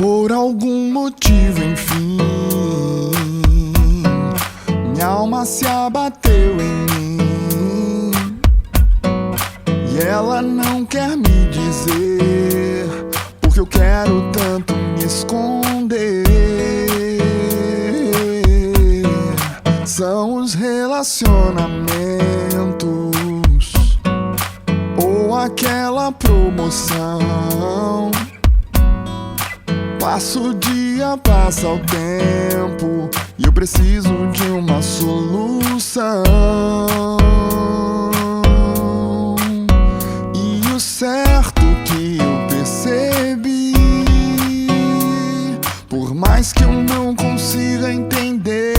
Por algum motivo, enfim, minha alma se abateu em mim, e ela não quer me dizer, porque eu quero tanto me esconder. São os relacionamentos ou aquela promoção. Passa o dia, passa o tempo, e eu preciso de uma solução. E o certo que eu percebi, por mais que eu não consiga entender,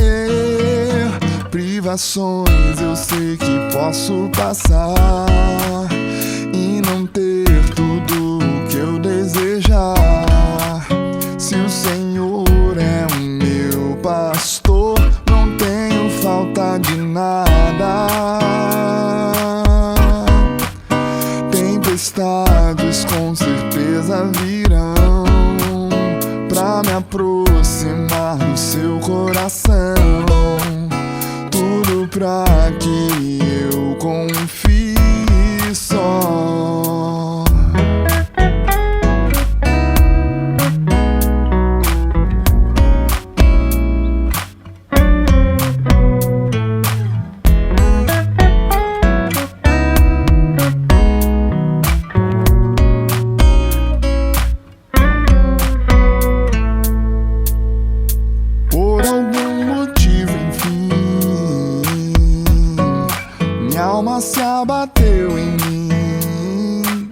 privações eu sei que posso passar e não ter tudo o que eu desejar. Se o Senhor é o meu pastor, não tenho falta de nada. Tempestades com certeza virão pra me aproximar do seu coração. Tudo pra que eu confie só. Por algum motivo, enfim, minha alma se abateu em mim,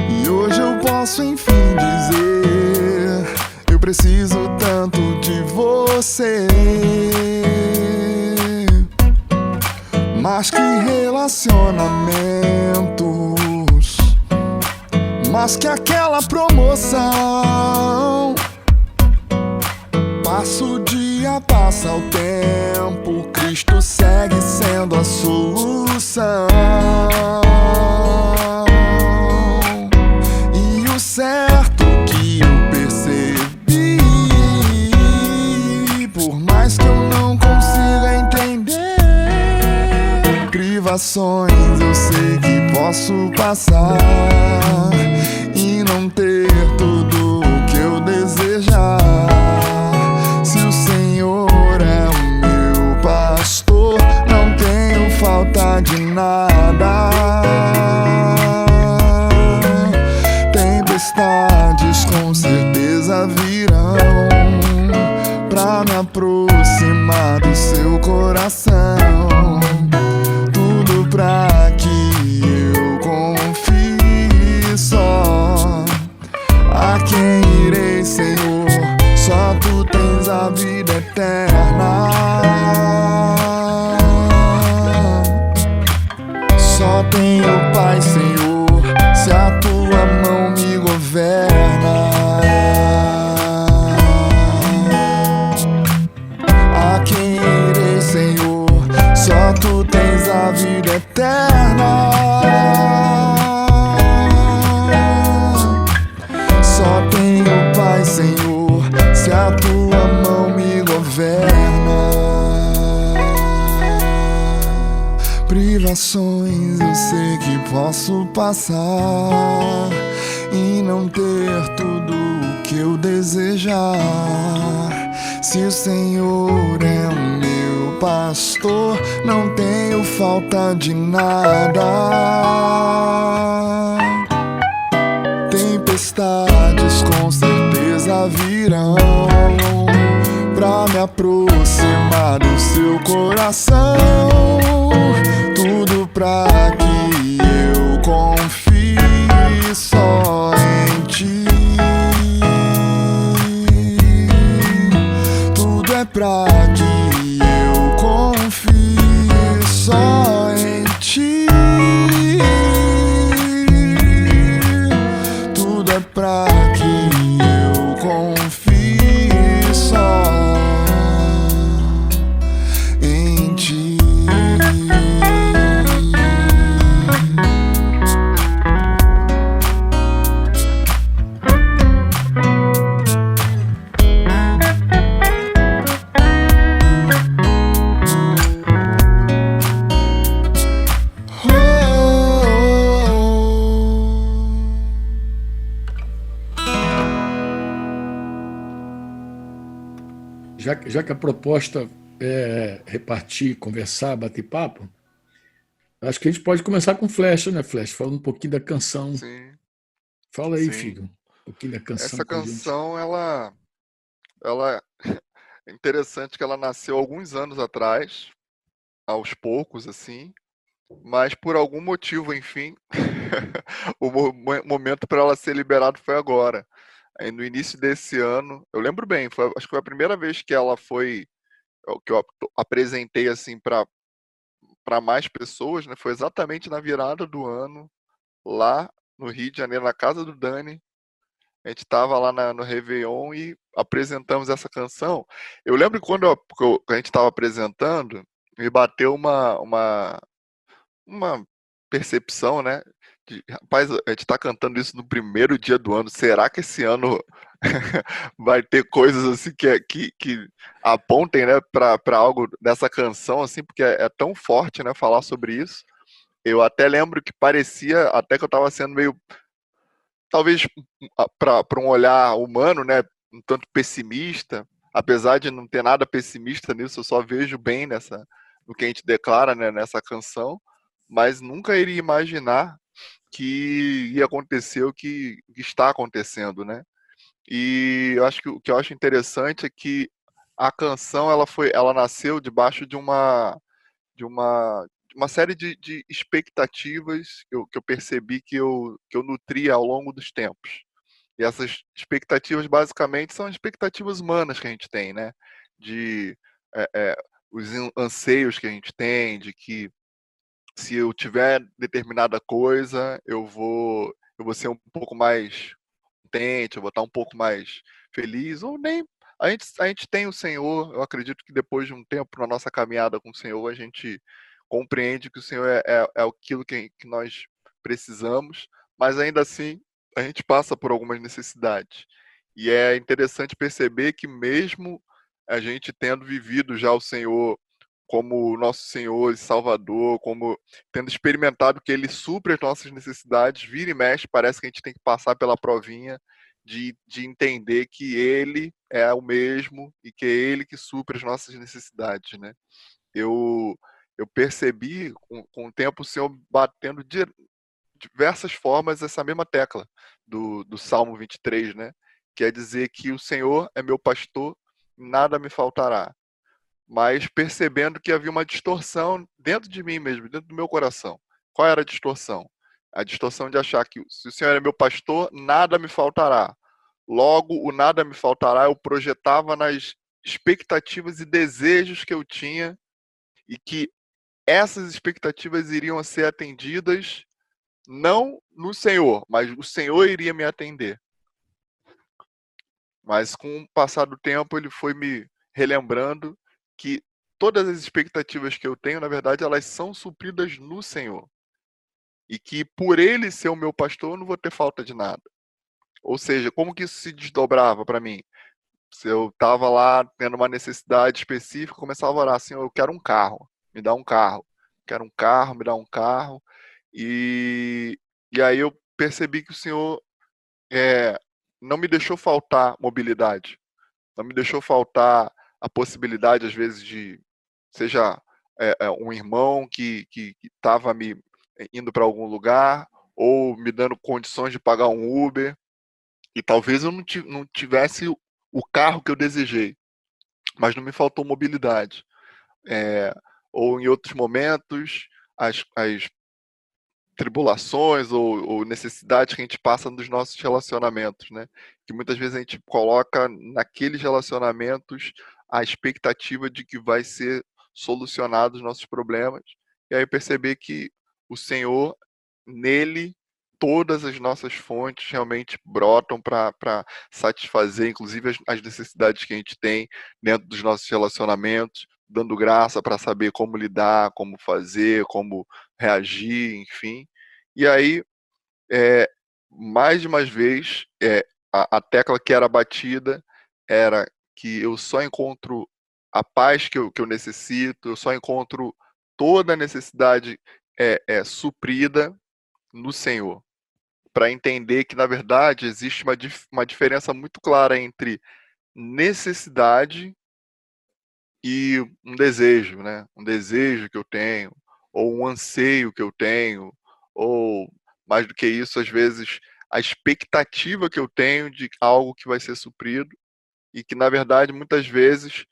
e hoje eu posso enfim dizer: eu preciso tanto de você. Mas que relacionamentos, mas que aquela promoção. Passa o dia, passa o tempo, Cristo segue sendo a solução. E o certo que eu percebi, por mais que eu não consiga entender, privações eu sei que posso passar e não ter tudo o que eu desejar. Se o Senhor é o meu pastor, não tenho falta de nada. Tempestades com certeza virão pra me aproximar do seu coração. Tudo pra que eu confie só. A quem irei, Senhor? Só tu tens a vida eterna. Só tenho paz, Senhor, se a tua mão me governa. A quem irei, Senhor? Só tu tens a vida eterna. Só tenho paz, Senhor, se a tua mão me governa. Privações eu sei que posso passar e não ter tudo o que eu desejar. Se o Senhor é o meu pastor, não tenho falta de nada. Tempestades com certeza virão pra me aproximar do seu coração. Tudo pra que eu confie só em ti. Tudo é pra que eu confie só em ti. Tudo é pra que eu confie só em ti. já que a proposta é repartir, conversar, bater papo, acho que a gente pode começar com Flecha, né, Flecha? Falando um pouquinho da canção. Sim, Fala aí, sim. filho, um pouquinho da canção Essa com a gente. canção, ela é interessante que ela nasceu alguns anos atrás, aos poucos, assim, mas por algum motivo, enfim, o momento para ela ser liberada foi agora. Aí no início desse ano, eu lembro bem, acho que foi a primeira vez que ela foi, que eu apresentei assim para mais pessoas, né? Foi exatamente na virada do ano, lá no Rio de Janeiro, na casa do Dani. A gente estava lá no Réveillon e apresentamos essa canção. Eu lembro que quando a gente estava apresentando, me bateu uma percepção, né? De, rapaz, a gente está cantando isso no primeiro dia do ano. Será que esse ano vai ter coisas assim que apontem, né, para algo dessa canção, assim, porque é tão forte, né, falar sobre isso. Eu até lembro que parecia até que eu estava sendo meio, talvez para um olhar humano, né, um tanto pessimista, apesar de não ter nada pessimista nisso, eu só vejo bem no que a gente declara, né, nessa canção, mas nunca iria imaginar que ia acontecer o que está acontecendo, né? E eu acho que o que eu acho interessante é que a canção ela nasceu debaixo de uma série de expectativas que eu percebi que eu nutria ao longo dos tempos. E essas expectativas basicamente são expectativas humanas que a gente tem, né? De é, é, os anseios que a gente tem, de que se eu tiver determinada coisa, eu vou ser um pouco mais contente, eu vou estar um pouco mais feliz, ou nem. A gente tem o Senhor, eu acredito que depois de um tempo na nossa caminhada com o Senhor, a gente compreende que o Senhor é aquilo que nós precisamos, mas ainda assim a gente passa por algumas necessidades. E é interessante perceber que mesmo a gente tendo vivido já o Senhor como nosso Senhor e Salvador, como tendo experimentado que Ele supre as nossas necessidades, vira e mexe, parece que a gente tem que passar pela provinha de entender que Ele é o mesmo e que é Ele que supre as nossas necessidades, né? Eu, eu percebi com o tempo o Senhor batendo de diversas formas essa mesma tecla do Salmo 23, né? Que é dizer que o Senhor é meu pastor, nada me faltará, mas percebendo que havia uma distorção dentro de mim mesmo, dentro do meu coração. Qual era a distorção? A distorção de achar que se o Senhor é meu pastor, nada me faltará. Logo, o nada me faltará eu projetava nas expectativas e desejos que eu tinha e que essas expectativas iriam ser atendidas não no Senhor, mas o Senhor iria me atender. Mas com o passar do tempo, ele foi me relembrando que todas as expectativas que eu tenho, na verdade, elas são supridas no Senhor. E que por ele ser o meu pastor, eu não vou ter falta de nada. Ou seja, como que isso se desdobrava para mim? Se eu estava lá tendo uma necessidade específica, eu começava a orar, Senhor, eu quero um carro, me dá um carro. Quero um carro, me dá um carro. E, e aí eu percebi que o Senhor é, não me deixou faltar mobilidade. Não me deixou faltar a possibilidade, às vezes, de seja um irmão que estava me indo para algum lugar ou me dando condições de pagar um Uber e talvez eu não tivesse o carro que eu desejei, mas não me faltou mobilidade. É, ou em outros momentos, as tribulações ou necessidades que a gente passa nos nossos relacionamentos, né? Que muitas vezes a gente coloca naqueles relacionamentos a expectativa de que vai ser solucionado os nossos problemas. E aí perceber que o Senhor, nele, todas as nossas fontes realmente brotam para satisfazer, inclusive, as necessidades que a gente tem dentro dos nossos relacionamentos, dando graça para saber como lidar, como fazer, como reagir, enfim. E aí, é, mais de uma vez, a tecla que era batida era que eu só encontro a paz que eu necessito, eu só encontro toda a necessidade suprida no Senhor. Para entender que, na verdade, existe uma diferença muito clara entre necessidade e um desejo, né? Um desejo que eu tenho, ou um anseio que eu tenho, ou mais do que isso, às vezes, a expectativa que eu tenho de algo que vai ser suprido e que, na verdade, muitas vezes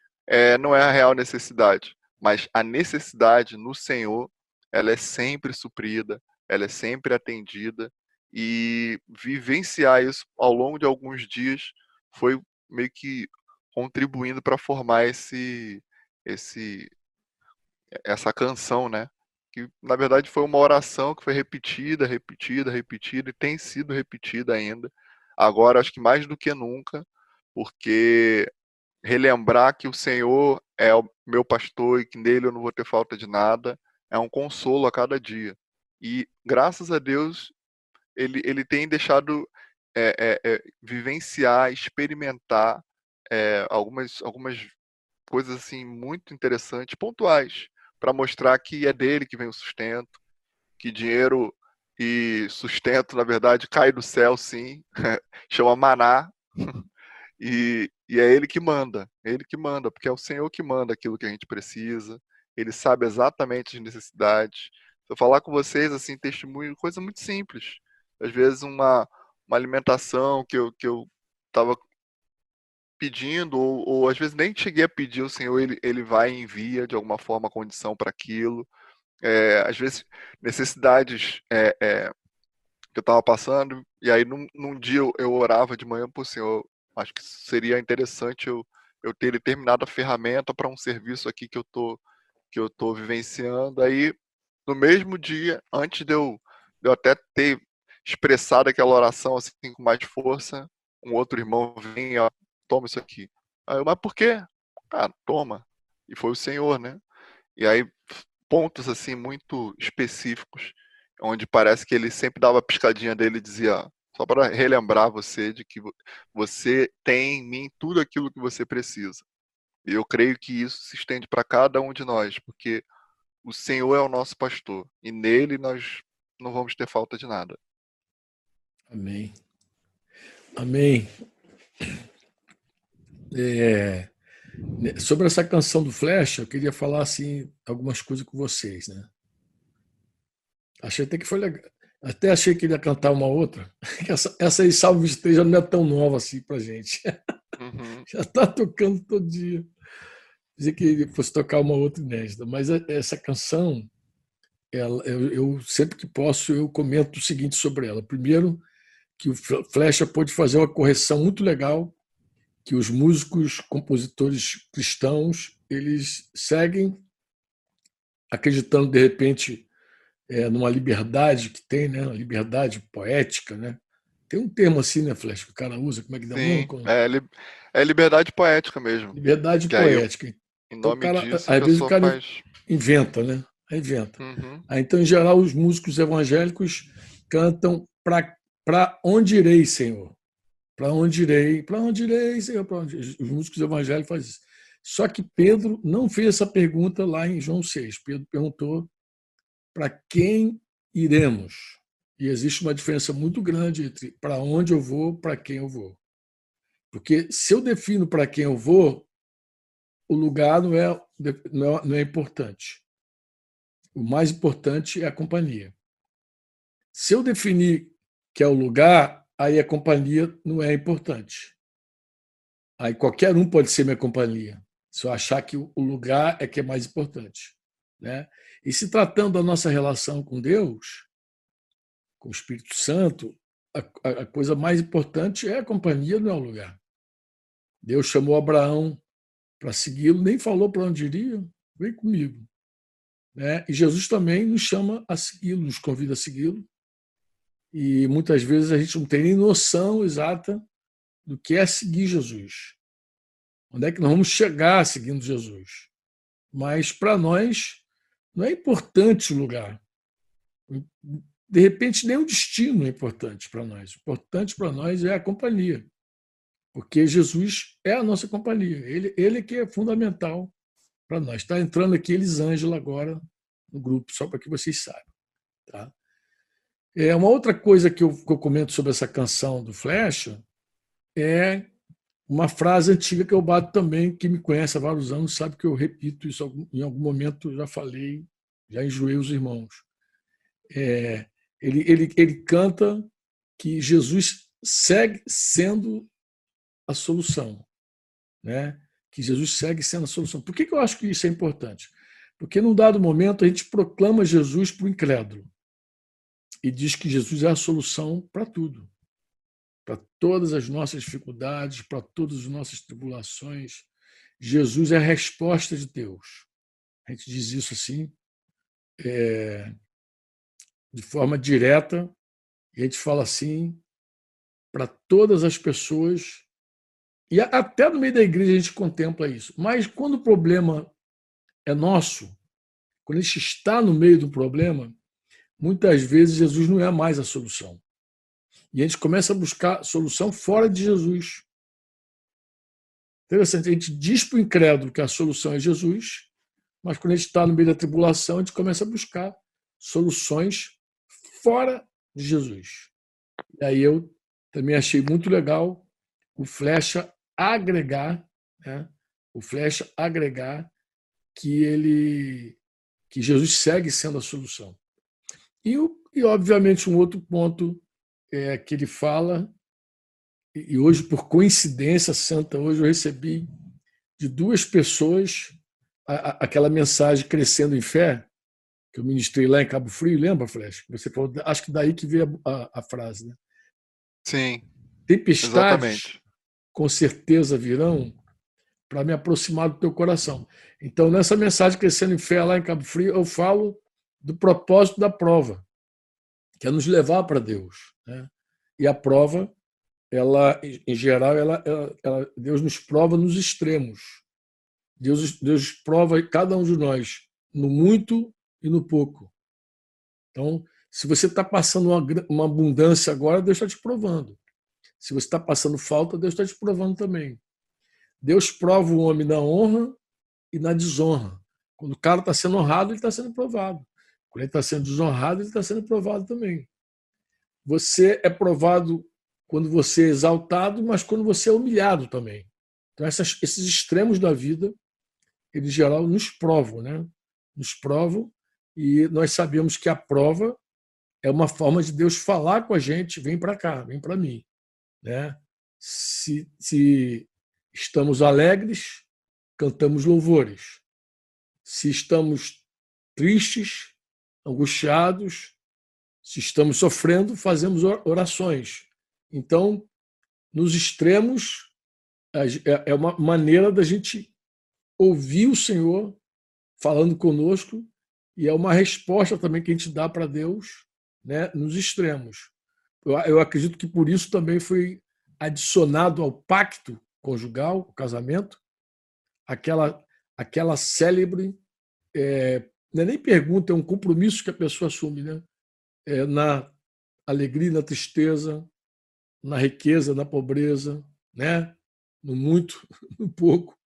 não é a real necessidade, mas a necessidade no Senhor, ela é sempre suprida, ela é sempre atendida, e vivenciar isso ao longo de alguns dias foi meio que contribuindo para formar esse essa canção, né? Que na verdade foi uma oração que foi repetida, repetida, repetida e tem sido repetida ainda. Agora acho que mais do que nunca, porque relembrar que o Senhor é o meu pastor e que nele eu não vou ter falta de nada, é um consolo a cada dia. E graças a Deus ele tem deixado vivenciar, experimentar algumas coisas assim muito interessantes, pontuais, para mostrar que é dele que vem o sustento, que dinheiro e sustento, na verdade, cai do céu, sim, chama maná, e é ele que manda, porque é o Senhor que manda aquilo que a gente precisa, ele sabe exatamente as necessidades. Se eu falar com vocês, assim, testemunho, coisa muito simples. Às vezes uma alimentação que eu estava pedindo, ou às vezes nem cheguei a pedir, o Senhor ele vai e envia de alguma forma a condição para aquilo. Às vezes necessidades que eu estava passando, e aí num dia eu orava de manhã para o Senhor, acho que seria interessante eu ter determinada ferramenta para um serviço aqui que eu tô vivenciando. Aí no mesmo dia, antes de eu até ter expressado aquela oração assim com mais força, um outro irmão vem, ó, toma isso aqui. Aí eu, mas por quê? Cara, toma. E foi o Senhor, né? E aí pontos assim muito específicos, onde parece que ele sempre dava a piscadinha dele e dizia, só para relembrar você de que você tem em mim tudo aquilo que você precisa. E eu creio que isso se estende para cada um de nós, porque o Senhor é o nosso pastor e nele nós não vamos ter falta de nada. Amém. Amém. Sobre essa canção do Flecha, eu queria falar assim, algumas coisas com vocês, né? Achei até que foi legal. Até achei que ele ia cantar uma outra. Essa aí, Salve Esteja, não é tão nova assim pra gente. Uhum. Já está tocando todo dia. Dizer que ele fosse tocar uma outra inédita. Mas essa canção, eu sempre que posso, eu comento o seguinte sobre ela. Primeiro, que o Flecha pôde fazer uma correção muito legal, que os músicos, compositores cristãos, eles seguem acreditando, de repente, numa liberdade que tem, né? Uma liberdade poética, né? Tem um termo assim, né, Flash, que o cara usa, como é que dá o nome? Sim, é liberdade poética mesmo. Liberdade Que aí, poética. em Então, o nome cara, disso, a às vezes o pessoa cara faz. inventa, né? Inventa. Uhum. Aí, então, em geral, os músicos evangélicos cantam para onde irei, Senhor? Para onde irei? Para onde irei, Senhor? Para onde? Os músicos evangélicos fazem isso. Só que Pedro não fez essa pergunta lá em João 6. Pedro perguntou para quem iremos. E existe uma diferença muito grande entre para onde eu vou, para quem eu vou. Porque se eu defino para quem eu vou, o lugar não é importante. O mais importante é a companhia. Se eu definir que é o lugar, aí a companhia não é importante. Aí qualquer um pode ser minha companhia, se eu achar que o lugar é que é mais importante. Né? E se tratando da nossa relação com Deus, com o Espírito Santo, a coisa mais importante é a companhia, não é o lugar. Deus chamou Abraão para segui-lo, nem falou para onde iria, vem comigo. Né? E Jesus também nos chama a segui-lo, nos convida a segui-lo. E muitas vezes a gente não tem nem noção exata do que é seguir Jesus. Onde é que nós vamos chegar seguindo Jesus? Mas para nós não é importante o lugar. De repente, nem o destino é importante para nós. O importante para nós é a companhia. Porque Jesus é a nossa companhia. Ele que é fundamental para nós. Está entrando aqui Elisângela agora no grupo, só para que vocês saibam. Tá? Uma outra coisa que eu comento sobre essa canção do Flecha é uma frase antiga que eu bato também, que me conhece há vários anos, sabe que eu repito isso em algum momento, eu já falei, já enjoei os irmãos. Ele canta que Jesus segue sendo a solução, né? Que Jesus segue sendo a solução. Por que eu acho que isso é importante? Porque, num dado momento, a gente proclama Jesus para o incrédulo e diz que Jesus é a solução para tudo, para todas as nossas dificuldades, para todas as nossas tribulações. Jesus é a resposta de Deus. A gente diz isso assim, de forma direta, e a gente fala assim para todas as pessoas, e até no meio da igreja a gente contempla isso. Mas quando o problema é nosso, quando a gente está no meio do problema, muitas vezes Jesus não é mais a solução. E a gente começa a buscar solução fora de Jesus. Interessante, a gente diz para o incrédulo que a solução é Jesus, mas quando a gente está no meio da tribulação, a gente começa a buscar soluções fora de Jesus. E aí eu também achei muito legal o Flecha agregar, né? O Flecha agregar que Jesus segue sendo a solução. E obviamente, um outro ponto que ele fala, e hoje, por coincidência santa, hoje eu recebi de duas pessoas aquela mensagem Crescendo em Fé, que eu ministrei lá em Cabo Frio, lembra, Flecha? Você falou, acho que daí que veio a frase, né? Sim, Tempestades, exatamente. com certeza virão para me aproximar do teu coração. Então, nessa mensagem Crescendo em Fé lá em Cabo Frio, eu falo do propósito da prova, que é nos levar para Deus, né? E a prova, ela, em geral, Deus nos prova nos extremos. Deus prova cada um de nós no muito e no pouco. Então, se você está passando uma abundância agora, Deus está te provando. Se você está passando falta, Deus está te provando também. Deus prova o homem na honra e na desonra. Quando o cara está sendo honrado, ele está sendo provado. Quando ele está sendo desonrado, ele está sendo provado também. Você é provado quando você é exaltado, mas quando você é humilhado também. Então, esses extremos da vida, eles, em geral, nos provam, né? Nos provam, e nós sabemos que a prova é uma forma de Deus falar com a gente, vem para cá, vem para mim, né? Se estamos alegres, cantamos louvores. Se estamos tristes, angustiados, se estamos sofrendo, fazemos orações. Então, nos extremos, é uma maneira da gente ouvir o Senhor falando conosco, e é uma resposta também que a gente dá para Deus, né, nos extremos. Eu acredito que por isso também foi adicionado ao pacto conjugal, o casamento, aquela célebre, não é nem pergunta, é um compromisso que a pessoa assume, né? Na alegria, na tristeza, na riqueza, na pobreza, né? No muito, no pouco,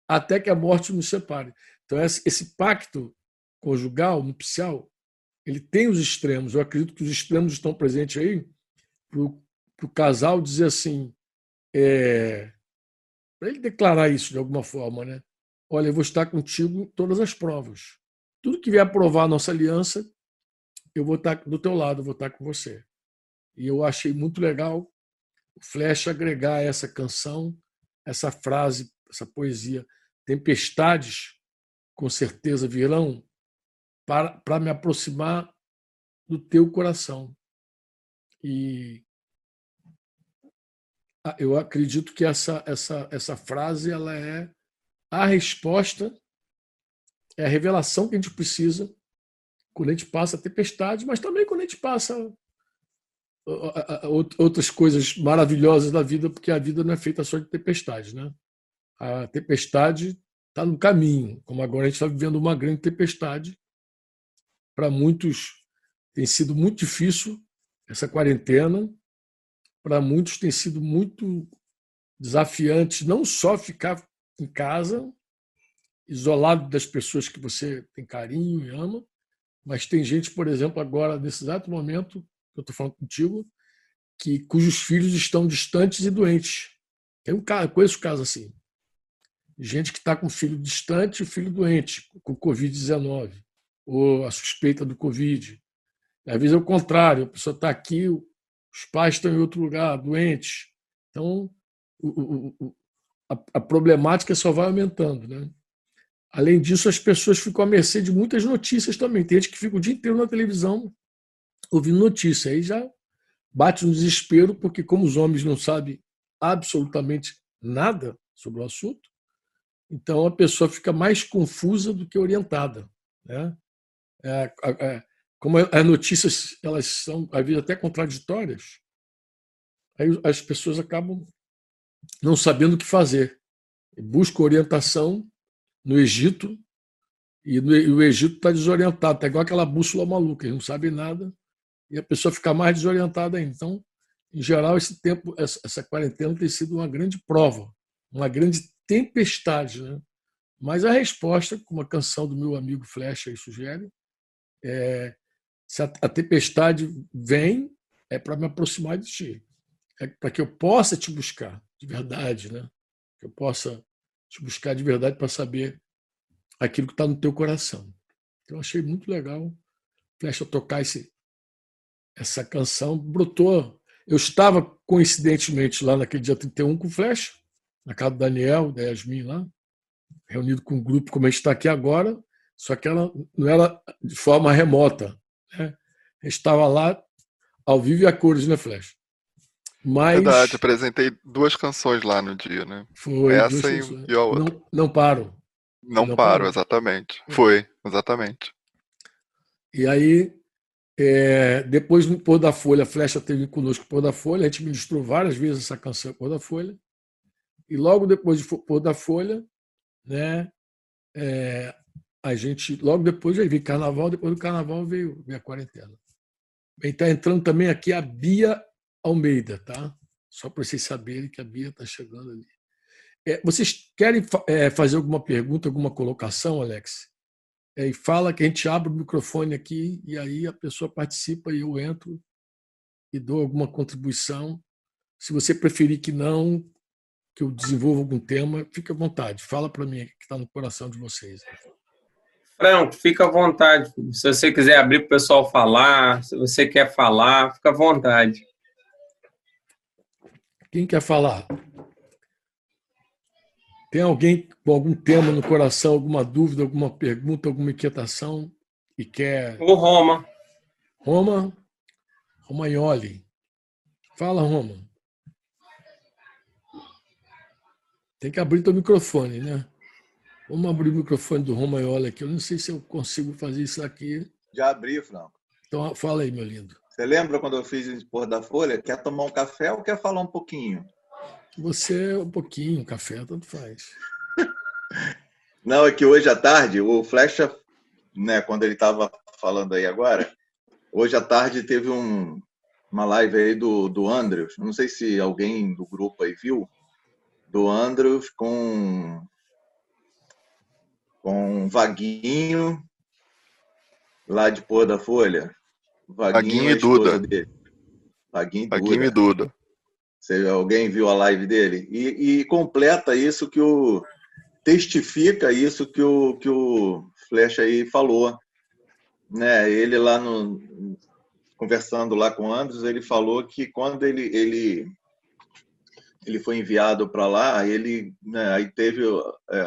até que a morte nos separe. Então, esse pacto conjugal, nupcial, ele tem os extremos. Eu acredito que os extremos estão presentes aí para o casal dizer assim, para ele declarar isso de alguma forma, né? Olha, eu vou estar contigo em todas as provas. Tudo que vier provar a nossa aliança, eu vou estar do teu lado, eu vou estar com você. E eu achei muito legal o Flecha agregar a essa canção, essa frase, essa poesia. Tempestades, com certeza virão, para me aproximar do teu coração. E eu acredito que essa frase ela é a resposta, é a revelação que a gente precisa quando a gente passa a tempestade, mas também quando a gente passa outras coisas maravilhosas da vida, porque a vida não é feita só de tempestade, né? A tempestade está no caminho, como agora a gente está vivendo uma grande tempestade. Para muitos tem sido muito difícil essa quarentena, para muitos tem sido muito desafiante não só ficar em casa, isolado das pessoas que você tem carinho e ama, mas tem gente, por exemplo, agora, nesse exato momento que eu estou falando contigo, cujos filhos estão distantes e doentes. Conheço casos assim. Gente que está com filho distante e filho doente, com Covid-19, ou a suspeita do Covid. Às vezes é o contrário, a pessoa está aqui, os pais estão em outro lugar, doentes. Então, a problemática só vai aumentando, né? Além disso, as pessoas ficam à mercê de muitas notícias também. Tem gente que fica o dia inteiro na televisão ouvindo notícia. Aí já bate no desespero, porque como os homens não sabem absolutamente nada sobre o assunto, então a pessoa fica mais confusa do que orientada, né? Como as notícias elas são às vezes até contraditórias, aí as pessoas acabam não sabendo o que fazer. Buscam orientação no Egito e o Egito está desorientado, está igual aquela bússola maluca, eles não sabem nada e a pessoa fica mais desorientada ainda. Então, em geral, esse tempo, essa quarentena tem sido uma grande prova, uma grande tempestade, né? Mas a resposta, como a canção do meu amigo Flecha aí sugere, se a tempestade vem, é para me aproximar de ti, é para que eu possa te buscar de verdade, né? Que eu possa te buscar de verdade para saber aquilo que está no teu coração. Então, eu achei muito legal Flecha tocar essa canção. Brotou. Eu estava, coincidentemente, lá naquele dia 31 com Flecha, na casa do Daniel, da Yasmin lá, reunido com um grupo como a gente está aqui agora, só que ela não era de forma remota, né? A gente estava lá ao vivo e a cores, né, Flecha? Verdade, Mas apresentei 2 canções lá no dia, né? foi duas Essa pessoas. e a outra. Não paro. Foi Não Não paro, Paro. exatamente. Foi, exatamente. E aí, depois no Pôr da Folha, a Flecha teve conosco o Pôr da Folha, a gente ministrou várias vezes essa canção Pôr da Folha, e logo depois de Pôr da Folha, né, a gente, logo depois já veio Carnaval, depois do Carnaval veio a quarentena. Está entrando também aqui a Bia Almeida, tá? Só para vocês saberem que a Bia está chegando ali. Vocês querem fazer alguma pergunta, alguma colocação, Alex? E fala que a gente abre o microfone aqui e aí a pessoa participa e eu entro e dou alguma contribuição. Se você preferir que não, que eu desenvolva algum tema, fique à vontade. Fala para mim que está no coração de vocês. Franco, fica à vontade. Se você quiser abrir para o pessoal falar, se você quer falar, fica à vontade. Quem quer falar? Tem alguém com algum tema no coração, alguma dúvida, alguma pergunta, alguma inquietação e quer... O Roma. Romagnoli. Fala, Roma. Tem que abrir teu microfone, né? Vamos abrir o microfone do Romagnoli aqui. Eu não sei se eu consigo fazer isso aqui. Já abri, Franco. Então, fala aí, meu lindo. Você lembra quando eu fiz o Pôr da Folha? Quer tomar um café ou quer falar um pouquinho? Você, um pouquinho, café, tanto faz. Não, é que hoje à tarde, o Flecha, né, quando ele estava falando aí agora, hoje à tarde teve uma live aí do Andrews, não sei se alguém do grupo aí viu, do Andrews com Vaguinho, lá de Pôr da Folha. Vaguinho e a esposa Duda. dele. Vaguinho e Duda. Alguém viu a live dele? E completa isso testifica isso que o Flecha aí falou, né? Ele lá conversando lá com o Andros, ele falou que quando ele foi enviado para lá, ele, né, aí teve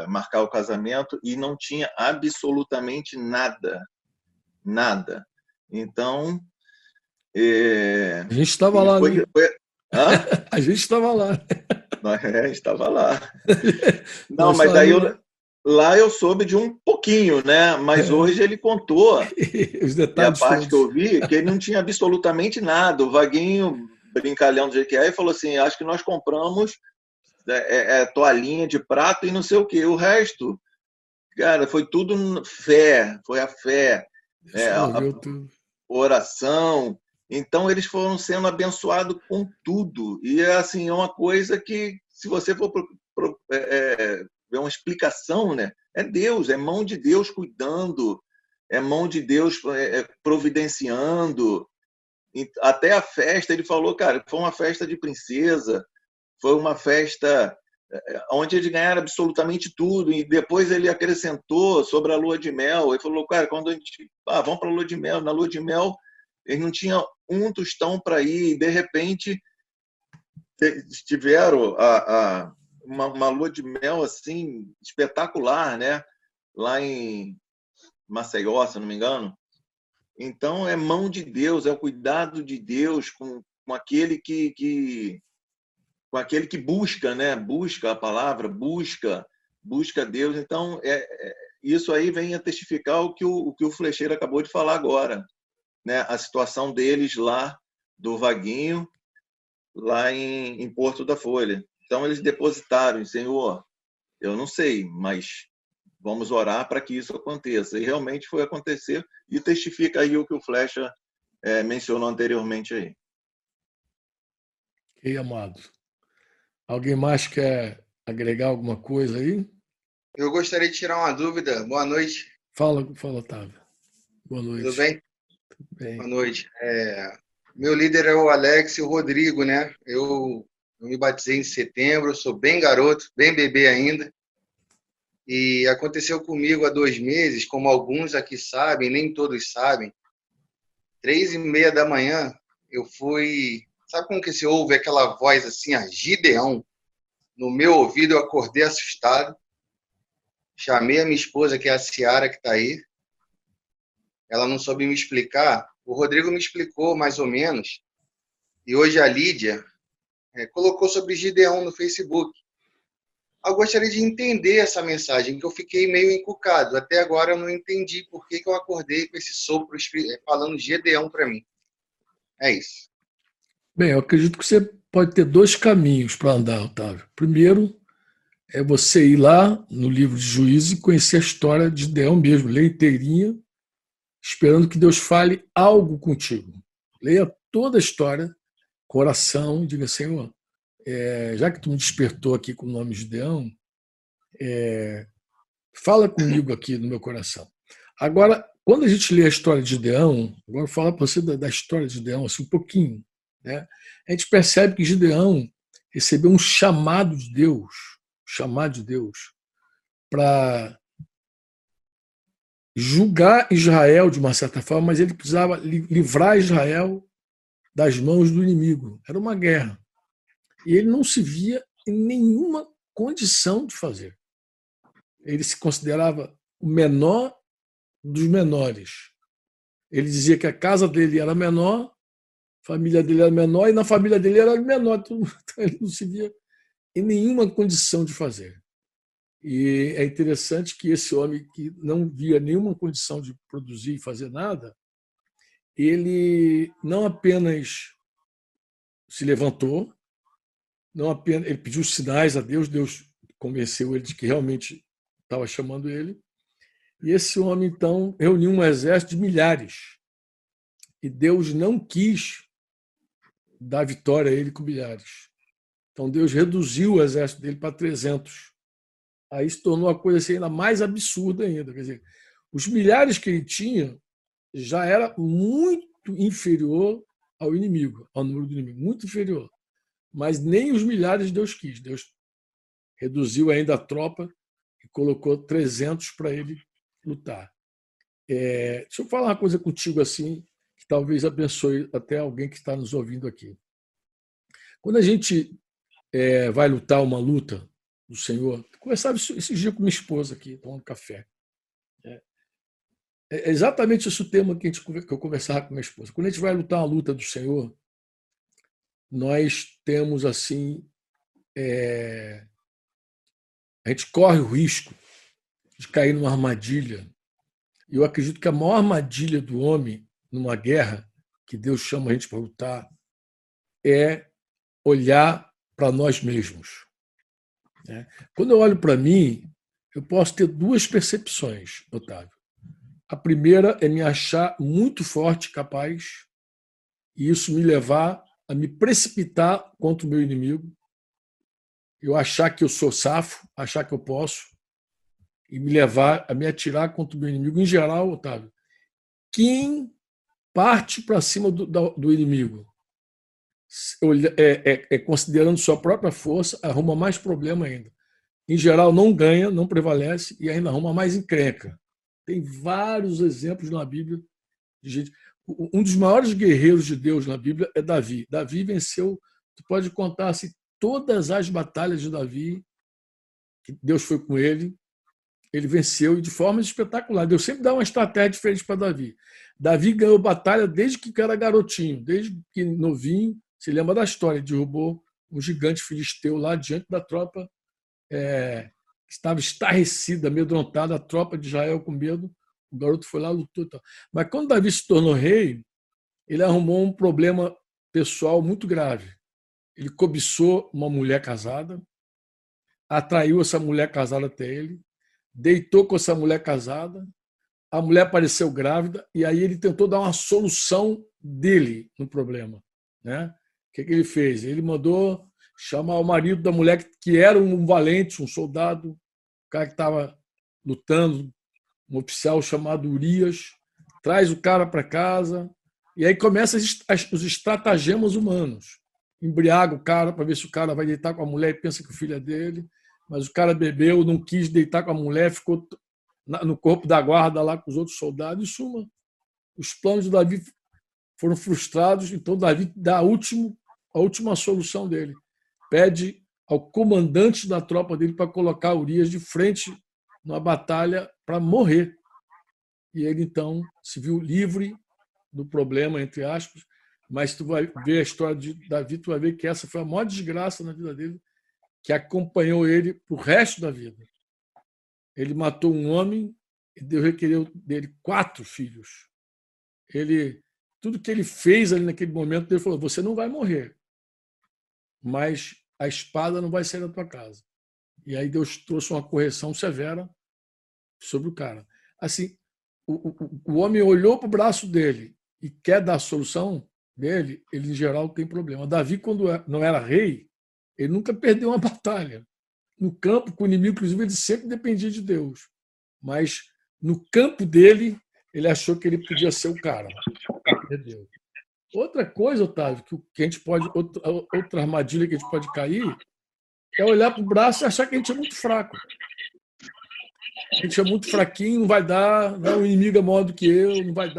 marcar o casamento e não tinha absolutamente nada. Então a gente estava lá, né? Hã? A gente estava lá. Estava lá. Não, mas daí lá eu soube de um pouquinho, né? Mas hoje ele contou, os detalhes, e a parte que eu vi, que ele não tinha absolutamente nada. O Vaguinho, brincalhão do jeito que é, falou assim, acho que nós compramos toalhinha de prato e não sei o quê. O resto, cara, foi tudo fé, foi a fé, oração. Então, eles foram sendo abençoados com tudo. E, assim, é uma coisa que, se você for ver uma explicação, né? É Deus, é mão de Deus cuidando, é mão de Deus providenciando. Até a festa, ele falou, cara, foi uma festa de princesa. foi uma festa onde eles ganharam absolutamente tudo, e depois ele acrescentou sobre a lua de mel. Ele falou, cara, quando a gente vamos para a lua de mel, na lua de mel eles não tinham um tostão para ir, e de repente tiveram uma lua de mel assim espetacular, né? Lá em Maceió, se não me engano. Então é mão de Deus, é o cuidado de Deus com aquele que busca, né? Busca a palavra, busca Deus. Então isso aí vem a testificar o que o Flecheiro acabou de falar agora, né? A situação deles lá do Vaguinho, lá em Porto da Folha. Então eles depositaram, Senhor, eu não sei, mas vamos orar para que isso aconteça. E realmente foi acontecer, e testifica aí o que o Flecha mencionou anteriormente aí. Ok, amado. Alguém mais quer agregar alguma coisa aí? Eu gostaria de tirar uma dúvida. Boa noite. Fala, Otávio. Boa noite. Tudo bem? Bem. Boa noite. Meu líder é o Alex e o Rodrigo, né? Eu me batizei em setembro, sou bem garoto, bem bebê ainda. E aconteceu comigo há 2 meses, como alguns aqui sabem, nem todos sabem. 3h30 da manhã, eu fui... Sabe como que se ouve aquela voz assim, a Gideão? No meu ouvido, eu acordei assustado. Chamei a minha esposa, que é a Ciara, que está aí. Ela não soube me explicar. O Rodrigo me explicou, mais ou menos. E hoje a Lídia colocou sobre Gideão no Facebook. Eu gostaria de entender essa mensagem, que eu fiquei meio encucado. Até agora eu não entendi por que eu acordei com esse sopro falando Gideão para mim. É isso. Bem, eu acredito que você pode ter 2 caminhos para andar, Otávio. Primeiro é você ir lá no livro de Juízes e conhecer a história de Gideão mesmo, ler inteirinha, esperando que Deus fale algo contigo. Leia toda a história, coração, e diga, Senhor, já que tu me despertou aqui com o nome Gideão, fala comigo aqui no meu coração. Agora, quando a gente lê a história de Gideão, agora eu vou falar para você da história de Gideão assim, um pouquinho, né? A gente percebe que Gideão recebeu um chamado de Deus para julgar Israel de uma certa forma, mas ele precisava livrar Israel das mãos do inimigo. Era uma guerra. E ele não se via em nenhuma condição de fazer. Ele se considerava o menor dos menores. Ele dizia que a casa dele era menor, a família dele era menor, e na família dele era menor. Então ele não se via em nenhuma condição de fazer. E é interessante que esse homem que não via nenhuma condição de produzir e fazer nada, ele não apenas se levantou, não apenas ele pediu sinais a Deus, Deus convenceu ele de que realmente estava chamando ele, e esse homem, então, reuniu um exército de milhares. E Deus não quis dar vitória a ele com milhares. Então, Deus reduziu o exército dele para 300. Aí se tornou a coisa assim, ainda mais absurda ainda. Quer dizer, os milhares que ele tinha já era muito inferior ao inimigo, ao número do inimigo, muito inferior. Mas nem os milhares Deus quis. Deus reduziu ainda a tropa e colocou 300 para ele lutar. Deixa eu falar uma coisa contigo assim, que talvez abençoe até alguém que está nos ouvindo aqui. Quando a gente vai lutar uma luta do Senhor, conversava esse dia com minha esposa aqui, tomando café. É exatamente esse o tema que eu conversava com minha esposa. Quando a gente vai lutar uma luta do Senhor, nós temos assim, a gente corre o risco de cair numa armadilha. E eu acredito que a maior armadilha do homem numa guerra, que Deus chama a gente para lutar, é olhar para nós mesmos. Quando eu olho para mim, eu posso ter 2 percepções, Otávio. A primeira é me achar muito forte, capaz, e isso me levar a me precipitar contra o meu inimigo, eu achar que eu sou safo, achar que eu posso, e me levar a me atirar contra o meu inimigo. Em geral, Otávio, quem parte para cima do inimigo considerando sua própria força, arruma mais problema ainda. Em geral, não ganha, não prevalece e ainda arruma mais encrenca. Tem vários exemplos na Bíblia de gente. Um dos maiores guerreiros de Deus na Bíblia é Davi. Davi venceu, tu pode contar assim, todas as batalhas de Davi, que Deus foi com ele, ele venceu e de forma espetacular. Deus sempre dá uma estratégia diferente para Davi. Davi ganhou batalha desde que era garotinho, desde que novinho. Se lembra da história, derrubou um gigante filisteu lá diante da tropa, estava estarrecida, amedrontada, a tropa de Israel com medo. O garoto foi lá, lutou e tal. Mas quando Davi se tornou rei, ele arrumou um problema pessoal muito grave. Ele cobiçou uma mulher casada, atraiu essa mulher casada até ele, deitou com essa mulher casada, a mulher apareceu grávida, e aí ele tentou dar uma solução dele no problema. Né? O que ele fez? Ele mandou chamar o marido da mulher, que era um valente, um soldado, um cara que estava lutando, um oficial chamado Urias, traz o cara para casa, e aí começam os estratagemas humanos. Embriaga o cara para ver se o cara vai deitar com a mulher e pensa que o filho é dele, mas o cara bebeu, não quis deitar com a mulher, ficou no corpo da guarda lá com os outros soldados. Em suma, os planos de Davi foram frustrados, então Davi dá a última solução dele. Pede ao comandante da tropa dele para colocar Urias de frente numa batalha para morrer. E ele, então, se viu livre do problema, entre aspas, mas tu vai ver a história de Davi, tu vai ver que essa foi a maior desgraça na vida dele, que acompanhou ele para o resto da vida. Ele matou um homem e Deus requereu dele 4 filhos. Tudo que ele fez ali naquele momento, ele falou, você não vai morrer, mas a espada não vai sair da tua casa. E aí Deus trouxe uma correção severa sobre o cara. Assim, o homem olhou para o braço dele e quer dar a solução dele, ele, em geral, tem problema. Davi, quando não era rei, ele nunca perdeu uma batalha. No campo, com o inimigo, inclusive, ele sempre dependia de Deus. Mas, no campo dele, ele achou que ele podia ser o cara. Entendeu? Outra coisa, Otávio, que a gente pode, outra armadilha que a gente pode cair, é olhar para o braço e achar que a gente é muito fraco. A gente é muito fraquinho, não vai dar, não, o inimigo é maior do que eu, não vai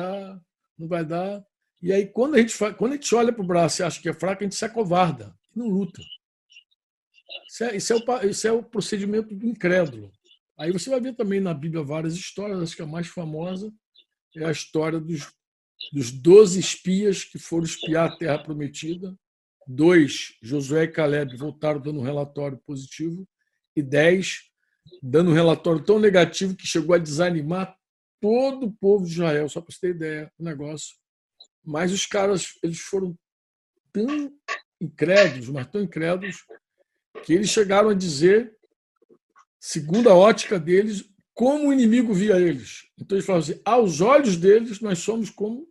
dar. E aí, quando a gente olha para o braço e acha que é fraco, a gente se acovarda, não luta. Isso é o procedimento do incrédulo. Aí você vai ver também na Bíblia várias histórias, acho que a mais famosa é a história dos 12 espias que foram espiar a Terra Prometida. 2, Josué e Caleb, voltaram dando um relatório positivo, e 10, dando um relatório tão negativo que chegou a desanimar todo o povo de Israel, só para você ter ideia do negócio. Mas os caras, eles foram tão incrédulos, mas tão incrédulos, que eles chegaram a dizer, segundo a ótica deles, como o inimigo via eles. Então eles falavam assim, aos olhos deles, nós somos como...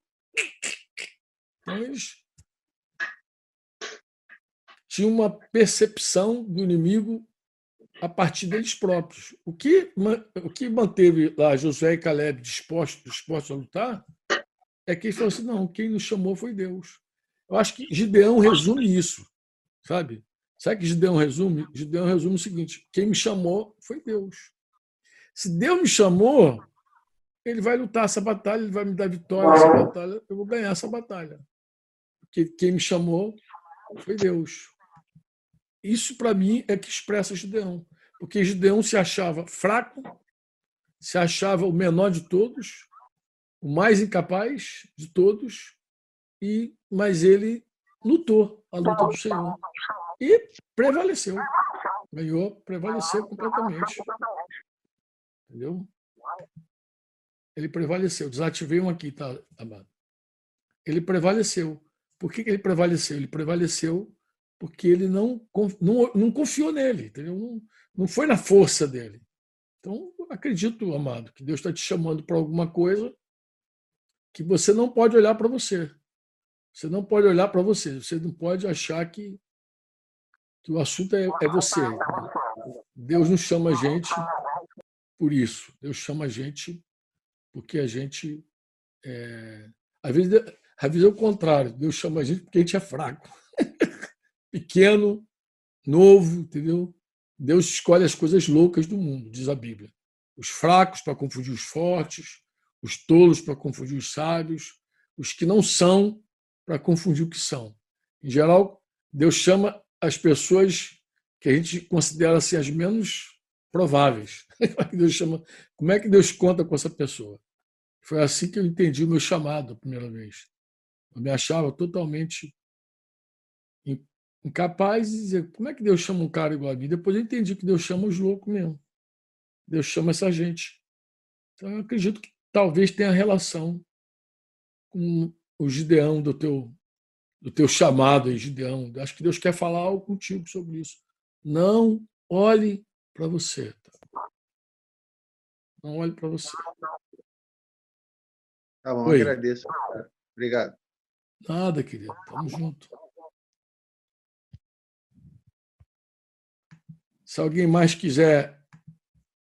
Então eles tinham uma percepção do inimigo a partir deles próprios. O que manteve lá Josué e Caleb dispostos a lutar é que eles falaram assim, não, quem nos chamou foi Deus. Eu acho que Gideão resume isso, sabe? Sabe o que Gideão resume? Gideão resume o seguinte, quem me chamou foi Deus. Se Deus me chamou, ele vai lutar essa batalha, ele vai me dar vitória nessa batalha, eu vou ganhar essa batalha. Porque quem me chamou foi Deus. Isso, para mim, é que expressa Gideão. Porque Gideão se achava fraco, se achava o menor de todos, o mais incapaz de todos, mas ele lutou a luta do Senhor. E prevaleceu. Ganhou, prevaleceu completamente. Entendeu? Ele prevaleceu. Desativei um aqui, tá, amado? Ele prevaleceu. Por que ele prevaleceu? Ele prevaleceu porque ele não confiou nele, entendeu? Não foi na força dele. Então, acredito, amado, que Deus está te chamando para alguma coisa que você não pode olhar para você. Você não pode olhar para você. Você não pode achar que o assunto é você. Deus não chama a gente por isso. Deus chama a gente porque a gente... Às vezes é o contrário. Deus chama a gente porque a gente é fraco. pequeno, novo, entendeu? Deus escolhe as coisas loucas do mundo, diz a Bíblia. Os fracos para confundir os fortes, os tolos para confundir os sábios, os que não são para confundir o que são. Em geral, Deus chama as pessoas que a gente considera assim, as menos prováveis. Como é que Deus conta com essa pessoa? Foi assim que eu entendi o meu chamado a primeira vez. Eu me achava totalmente incapaz de dizer como é que Deus chama um cara igual a mim. Depois eu entendi que Deus chama os loucos mesmo. Deus chama essa gente. Então eu acredito que talvez tenha relação com o Gideão do teu chamado aí, Gideão. Acho que Deus quer falar algo contigo sobre isso. Não olhe para você. Tá? Não olhe para você. Tá bom, Oi. agradeço. Obrigado. Nada, querido. Tamo junto. Se alguém mais quiser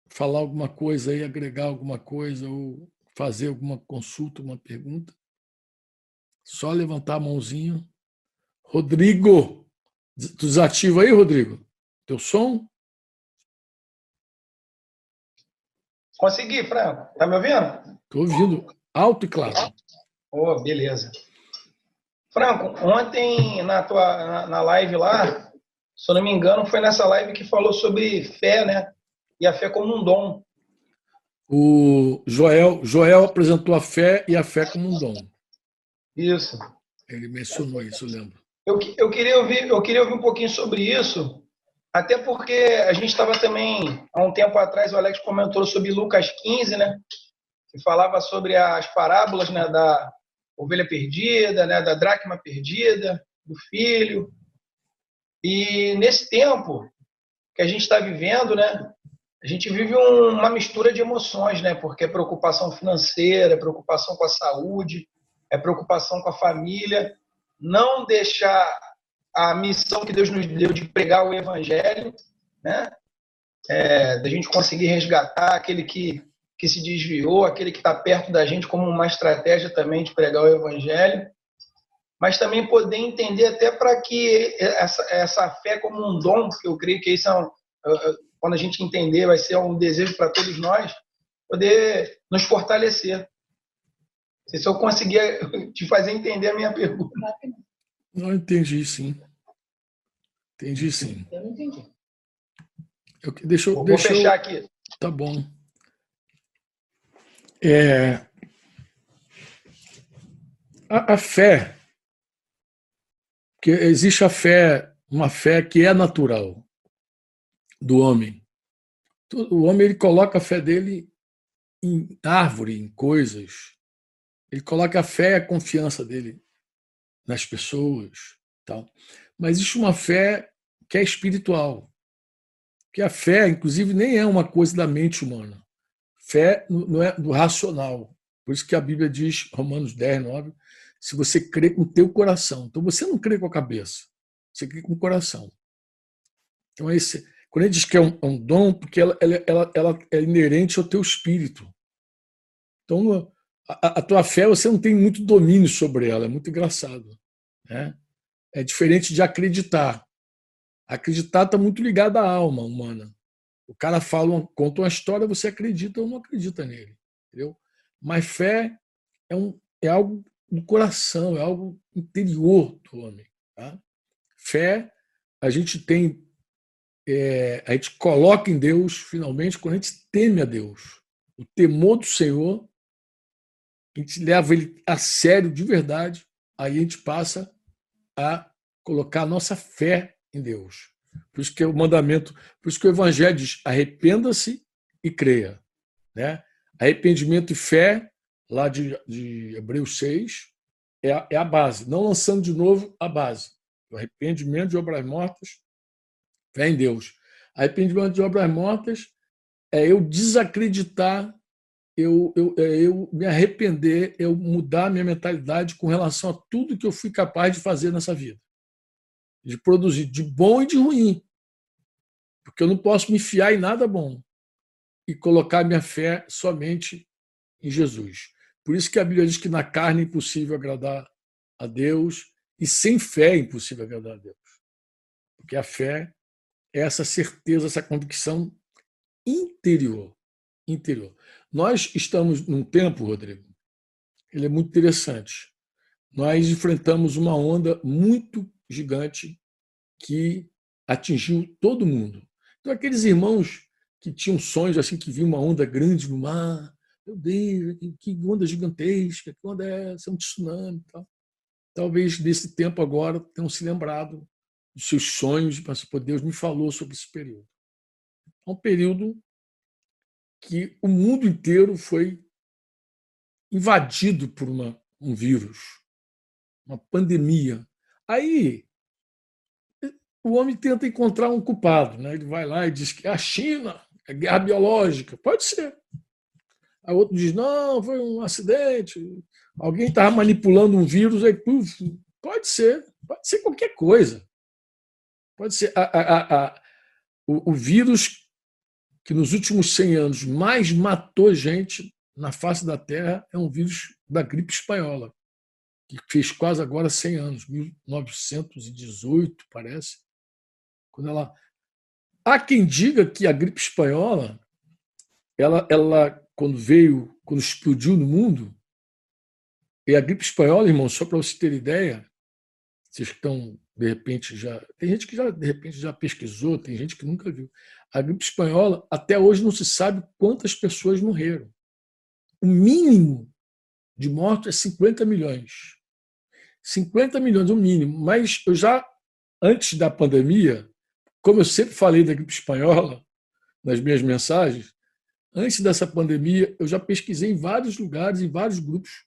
falar alguma coisa aí, agregar alguma coisa ou fazer alguma consulta, uma pergunta, só levantar a mãozinha. Rodrigo, tu desativa aí, Rodrigo? Teu som? Consegui, Franco. Tá me ouvindo? Estou ouvindo alto e claro. Oh, beleza. Franco, ontem na live lá, se eu não me engano, foi nessa live que falou sobre fé, né? E a fé como um dom. O Joel apresentou a fé e a fé como um dom. Isso. Ele mencionou isso, eu lembro. Eu queria ouvir um pouquinho sobre isso, até porque a gente estava também, há um tempo atrás, o Alex comentou sobre Lucas 15, né? Que falava sobre as parábolas, né, da ovelha perdida, né, da dracma perdida, do filho. E nesse tempo que a gente está vivendo, né, a gente vive uma mistura de emoções, né, porque é preocupação financeira, é preocupação com a saúde, é preocupação com a família, não deixar a missão que Deus nos deu de pregar o evangelho, né, da gente conseguir resgatar aquele que se desviou, aquele que está perto da gente, como uma estratégia também de pregar o evangelho, mas também poder entender até para que essa fé como um dom, porque eu creio que isso quando a gente entender, vai ser um desejo para todos nós, poder nos fortalecer. Se eu conseguir te fazer entender a minha pergunta. Não, entendi, sim. Entendi, sim. Eu não entendi. Vou fechar aqui. Tá bom. A fé, que existe a fé, uma fé que é natural do homem. O homem ele coloca a fé dele em árvore, em coisas. Ele coloca a fé e a confiança dele nas pessoas, tal. Mas existe uma fé que é espiritual. Que a fé, inclusive, nem é uma coisa da mente humana. Fé não é do racional. Por isso que a Bíblia diz, Romanos 10, 9, se você crê com o teu coração. Então, você não crê com a cabeça, você crê com o coração. Então, quando ele diz que é um dom, porque ela é inerente ao teu espírito. Então, a tua fé, você não tem muito domínio sobre ela, é muito engraçado. Né? É diferente de acreditar. Acreditar está muito ligado à alma humana. O cara conta uma história, você acredita ou não acredita nele. Entendeu? Mas fé é algo do coração, é algo interior do homem. Tá? Fé, a gente tem, a gente coloca em Deus, finalmente, quando a gente teme a Deus. O temor do Senhor, a gente leva ele a sério de verdade, aí a gente passa a colocar a nossa fé em Deus. Por isso que é o mandamento, por isso que o Evangelho diz: arrependa-se e creia. Né? Arrependimento e fé, lá de Hebreus 6, é a base. Não lançando de novo a base. O arrependimento de obras mortas, fé em Deus. Arrependimento de obras mortas é eu desacreditar, eu me arrepender, eu mudar a minha mentalidade com relação a tudo que eu fui capaz de fazer nessa vida. De produzir de bom e de ruim. Porque eu não posso me fiar em nada bom e colocar minha fé somente em Jesus. Por isso que a Bíblia diz que na carne é impossível agradar a Deus e sem fé é impossível agradar a Deus. Porque a fé é essa certeza, essa convicção interior. Nós estamos num tempo, Rodrigo, ele é muito interessante. Nós enfrentamos uma onda muito gigante que atingiu todo mundo. Então, aqueles irmãos que tinham sonhos assim, que viam uma onda grande no mar, meu Deus, que onda gigantesca, que onda é essa? É um tsunami. Tal. Talvez desse tempo agora tenham se lembrado dos seus sonhos, mas Deus me falou sobre esse período. É um período que o mundo inteiro foi invadido por um vírus, uma pandemia. Aí o homem tenta encontrar um culpado, né? Ele vai lá e diz que a China é guerra biológica. Pode ser. Aí outro diz, não, foi um acidente, alguém estava manipulando um vírus, aí pode ser qualquer coisa. Pode ser o vírus que nos últimos 100 anos mais matou gente na face da Terra é um vírus da gripe espanhola, que fez quase agora 100 anos, 1918, parece. Há quem diga que a gripe espanhola, ela quando explodiu no mundo, e a gripe espanhola, irmão, só para você ter ideia, vocês estão, de repente, tem gente que de repente já pesquisou, tem gente que nunca viu. A gripe espanhola, até hoje, não se sabe quantas pessoas morreram. O mínimo de mortos é 50 milhões. 50 milhões, o mínimo. Mas antes da pandemia, como eu sempre falei da gripe espanhola, nas minhas mensagens, antes dessa pandemia, eu já pesquisei em vários lugares, em vários grupos,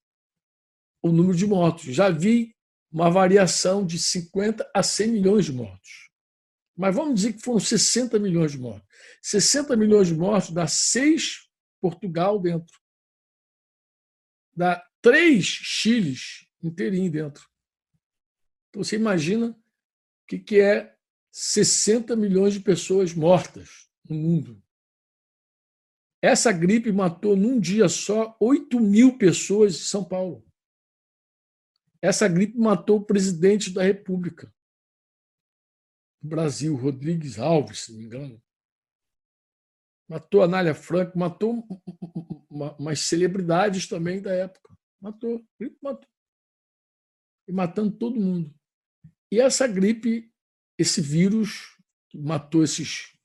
o número de mortos. Já vi uma variação de 50 a 100 milhões de mortos. Mas vamos dizer que foram 60 milhões de mortos. 60 milhões de mortos dá 6 Portugal dentro. Dá 3 Chiles inteirinho dentro. Então você imagina o que é 60 milhões de pessoas mortas no mundo. Essa gripe matou num dia só 8.000 pessoas em São Paulo. Essa gripe matou o presidente da República do Brasil, Rodrigues Alves, se não me engano. Matou a Anália Franco, matou umas celebridades também da época. Matou. E matando todo mundo. E essa gripe, esse vírus, que matou esses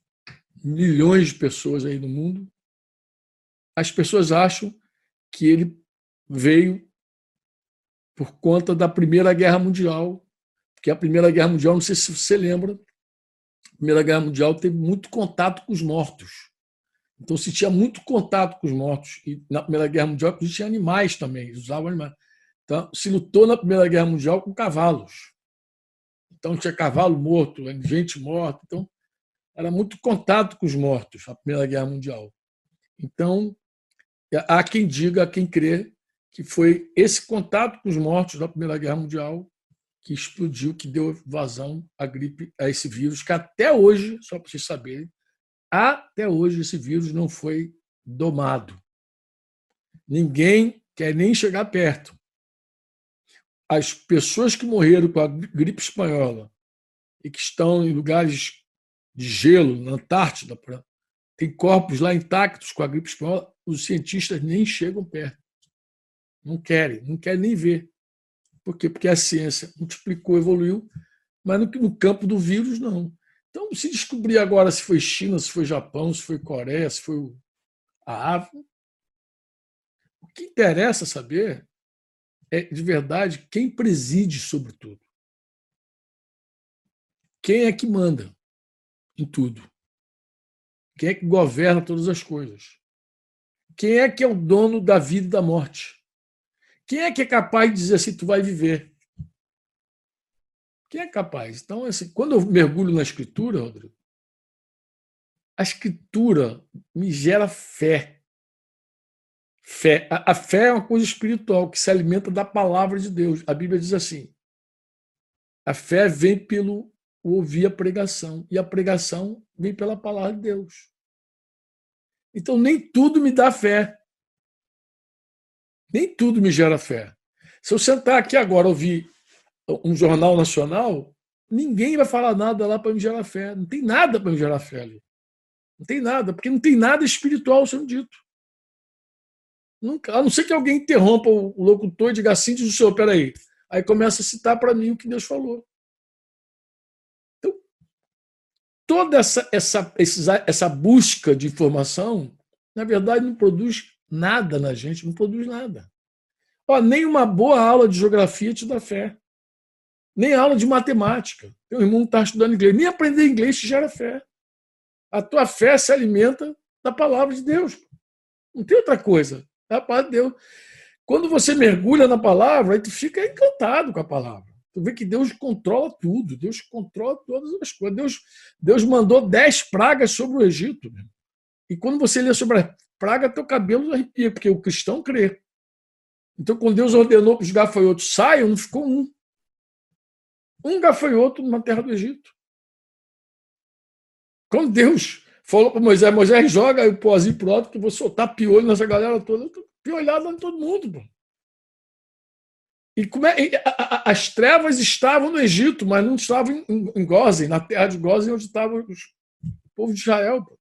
milhões de pessoas aí no mundo, as pessoas acham que ele veio por conta da Primeira Guerra Mundial, porque a Primeira Guerra Mundial, não sei se você lembra, a Primeira Guerra Mundial teve muito contato com os mortos. Então, se tinha muito contato com os mortos, e na Primeira Guerra Mundial existiam animais também, usavam animais. Então, se lutou na Primeira Guerra Mundial com cavalos. Então, tinha cavalo morto, gente morta. Então, era muito contato com os mortos na Primeira Guerra Mundial. Então, há quem diga, há quem crê, que foi esse contato com os mortos da Primeira Guerra Mundial que explodiu, que deu vazão à gripe, a esse vírus, que até hoje, só para vocês saberem, até hoje esse vírus não foi domado. Ninguém quer nem chegar perto. As pessoas que morreram com a gripe espanhola e que estão em lugares de gelo, na Antártida, tem corpos lá intactos com a gripe espanhola, os cientistas nem chegam perto. Não querem nem ver. Por quê? Porque a ciência multiplicou, evoluiu, mas no campo do vírus, não. Então, se descobrir agora se foi China, se foi Japão, se foi Coreia, se foi a África, o que interessa saber é, de verdade, quem preside sobre tudo. Quem é que manda em tudo? Quem é que governa todas as coisas? Quem é que é o dono da vida e da morte? Quem é que é capaz de dizer assim, tu vai viver? Quem é capaz? Então, assim, quando eu mergulho na Escritura, Rodrigo, a Escritura me gera fé. A fé é uma coisa espiritual que se alimenta da palavra de Deus. A Bíblia diz assim, a fé vem pelo ouvir a pregação, e a pregação vem pela palavra de Deus. Então, nem tudo me dá fé. Nem tudo me gera fé. Se eu sentar aqui agora e ouvir um jornal nacional, ninguém vai falar nada lá para me gerar fé. Não tem nada para me gerar fé ali. Não tem nada, porque não tem nada espiritual sendo dito. Nunca, a não ser que alguém interrompa o locutor e diga assim, diz o senhor, peraí. Aí começa a citar para mim o que Deus falou. Então, toda essa busca de informação, na verdade, não produz nada na gente, não produz nada. Ó, nem uma boa aula de geografia te dá fé. Nem aula de matemática. Teu irmão está estudando inglês. Nem aprender inglês te gera fé. A tua fé se alimenta da palavra de Deus. Não tem outra coisa. É a palavra de Deus. Quando você mergulha na palavra, aí tu fica encantado com a palavra. Tu vê que Deus controla tudo. Deus controla todas as coisas. Deus mandou 10 pragas sobre o Egito. E quando você lê sobre a praga, teu cabelo arrepia, porque o cristão crê. Então, quando Deus ordenou para os gafanhotos saiam, não ficou um. Um gafanhoto na terra do Egito. Quando Deus falou para Moisés, Moisés, joga aí o pozinho pro alto que eu vou soltar piolho nessa galera toda. Eu tô piolhado em todo mundo. Pô. E as trevas estavam no Egito, mas não estavam em Gósen, na terra de Gósen, onde estava o povo de Israel. Pô.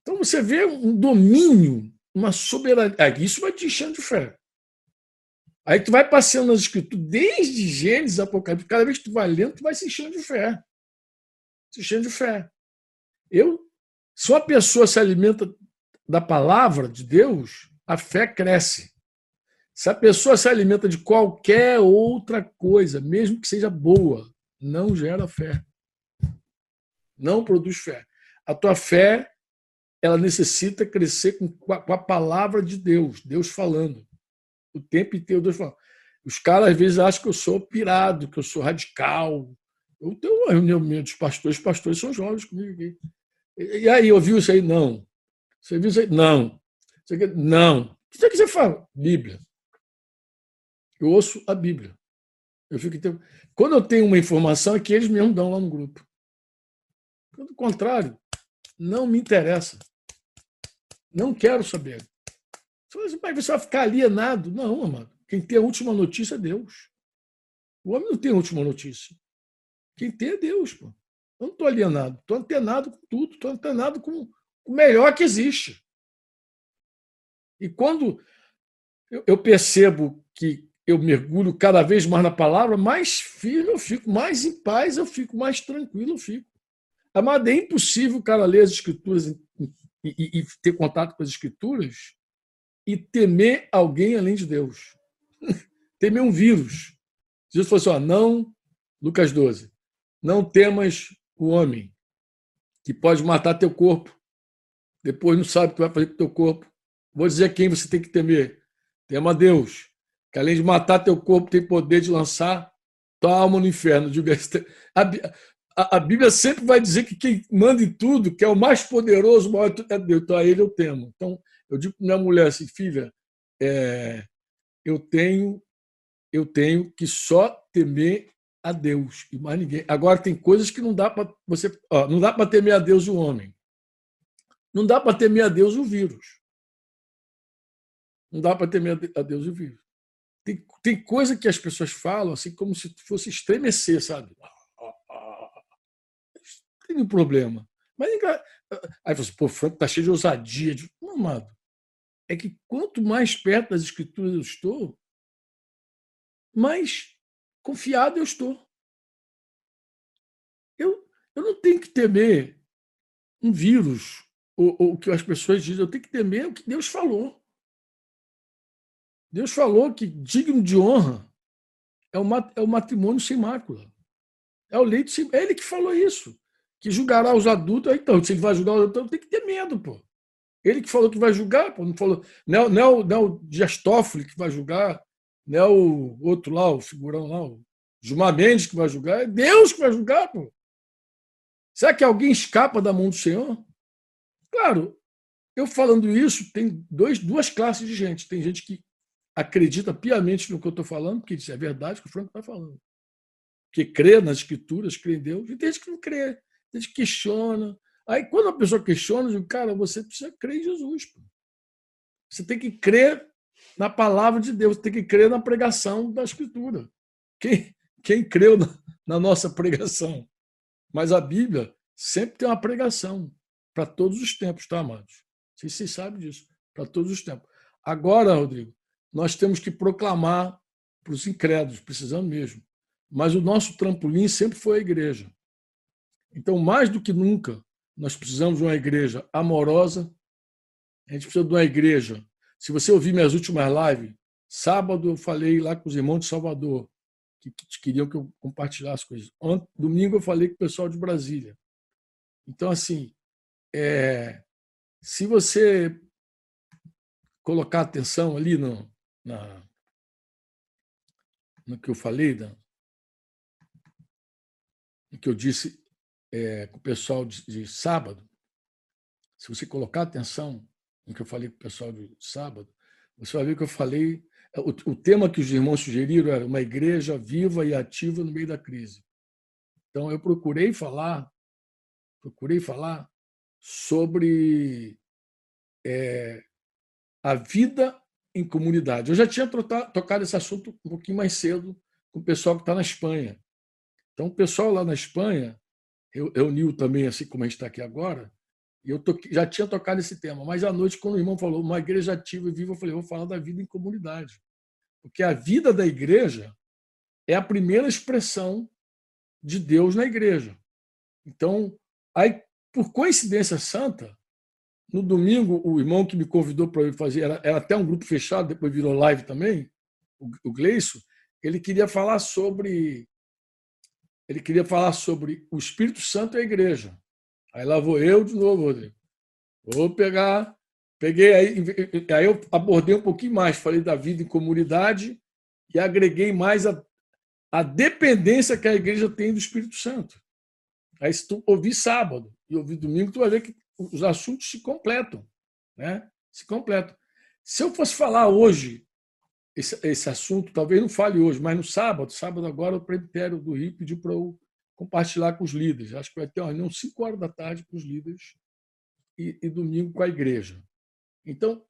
Então você vê um domínio, uma soberania. Isso vai te enchendo de fé. Aí tu vai passeando nas escrituras, desde Gênesis, Apocalipse, cada vez que tu vai lendo, tu vai se enchendo de fé. Se enchendo de fé. Se uma pessoa se alimenta da palavra de Deus, a fé cresce. Se a pessoa se alimenta de qualquer outra coisa, mesmo que seja boa, não gera fé. Não produz fé. A tua fé, ela necessita crescer com a palavra de Deus, Deus falando. O tempo inteiro Deus falando. Os caras às vezes acham que eu sou pirado, que eu sou radical. Eu tenho uma reunião dos pastores, os pastores são jovens comigo aqui. E aí, ouviu isso aí? Não. Você viu isso aí? Não. Não. O que é que você fala? Bíblia. Eu ouço a Bíblia. Quando eu tenho uma informação, é que eles mesmos dão lá no grupo. Pelo contrário, não me interessa. Não quero saber. Você vai ficar alienado? Não, amado. Quem tem a última notícia é Deus. O homem não tem a última notícia. Quem tem é Deus. Pô. Eu não estou alienado. Estou antenado com tudo. Estou antenado com o melhor que existe. E quando eu percebo que eu mergulho cada vez mais na palavra, mais firme eu fico, mais em paz eu fico, mais tranquilo eu fico. Amado, é impossível o cara ler as escrituras e ter contato com as escrituras e temer alguém além de Deus. Temer um vírus. Jesus falou assim, não, Lucas 12, não temas o homem que pode matar teu corpo, depois não sabe o que vai fazer com teu corpo. Vou dizer quem você tem que temer. Tema Deus, que além de matar teu corpo, tem poder de lançar tua alma no inferno. A Bíblia sempre vai dizer que quem manda em tudo, que é o mais poderoso, o maior é Deus. Então, a ele eu temo. Então, eu digo para minha mulher assim, filha, eu tenho que só temer a Deus e mais ninguém. Agora, tem coisas que não dá para você. Não dá para temer a Deus e o homem. Não dá para temer a Deus e o vírus. Não dá para temer a Deus e o vírus. Tem coisa que as pessoas falam assim como se fosse estremecer, sabe? Tem nenhum problema. Mas aí você, pô, Franco está cheio de ousadia. Não, amado. É que quanto mais perto das escrituras eu estou, mais confiado eu estou. Eu não tenho que temer um vírus ou o que as pessoas dizem. Eu tenho que temer o que Deus falou. Deus falou que digno de honra é o matrimônio sem mácula. É o leito sem... É ele que falou isso. Que julgará os adultos. Então, se ele vai julgar os adultos, tem que ter medo, pô. Ele que falou que vai julgar, pô. Não falou. Não é o Dias Toffoli que vai julgar, não é o outro lá, o figurão lá, o Gilmar Mendes que vai julgar. É Deus que vai julgar, pô. Será que alguém escapa da mão do Senhor? Claro, eu falando isso, tem duas classes de gente. Tem gente que acredita piamente no que eu estou falando, porque isso é verdade que o Franco está falando. Que crê nas escrituras, crê em Deus, e tem gente que não crê, tem gente que questiona. Aí, quando a pessoa questiona, eu digo, cara, você precisa crer em Jesus. Pô. Você tem que crer na palavra de Deus, você tem que crer na pregação da escritura. Quem quem creu na nossa pregação. Mas a Bíblia sempre tem uma pregação para todos os tempos, tá, amados? Não sei se vocês sabem disso, para todos os tempos. Agora, Rodrigo, nós temos que proclamar para os incrédulos, precisamos mesmo. Mas o nosso trampolim sempre foi a igreja. Então, mais do que nunca, nós precisamos de uma igreja amorosa, a gente precisa de uma igreja. Se você ouvir minhas últimas lives, sábado eu falei lá com os irmãos de Salvador, que queriam que eu compartilhasse coisas. Domingo eu falei com o pessoal de Brasília. Então, assim, se você colocar atenção ali no que eu falei, no que eu disse com o pessoal de sábado, se você colocar atenção no que eu falei com o pessoal de sábado, você vai ver que eu falei. O tema que os irmãos sugeriram era uma igreja viva e ativa no meio da crise. Então, eu procurei falar sobre a vida em comunidade. Eu já tinha tocado esse assunto um pouquinho mais cedo com o pessoal que está na Espanha. Então, o pessoal lá na Espanha reuniu também, assim como a gente está aqui agora, e eu já tinha tocado esse tema. Mas à noite, quando o irmão falou uma igreja ativa e viva, eu falei, vou falar da vida em comunidade. Porque a vida da igreja é a primeira expressão de Deus na igreja. Então, aí, por coincidência santa, no domingo, o irmão que me convidou para eu fazer, era até um grupo fechado, depois virou live também, o Gleison, ele queria falar sobre o Espírito Santo e a igreja. Aí lá vou eu de novo, Rodrigo. Peguei aí eu abordei um pouquinho mais, falei da vida em comunidade e agreguei mais a dependência que a igreja tem do Espírito Santo. Aí, se tu ouvir sábado e ouvir domingo, tu vai ver que os assuntos se completam, né? Se completam. Se eu fosse falar hoje esse assunto, talvez não fale hoje, mas no sábado agora o presbitério do Rio pediu para eu compartilhar com os líderes. Acho que vai ter uma reunião 5 horas da tarde com os líderes e domingo com a igreja. Então,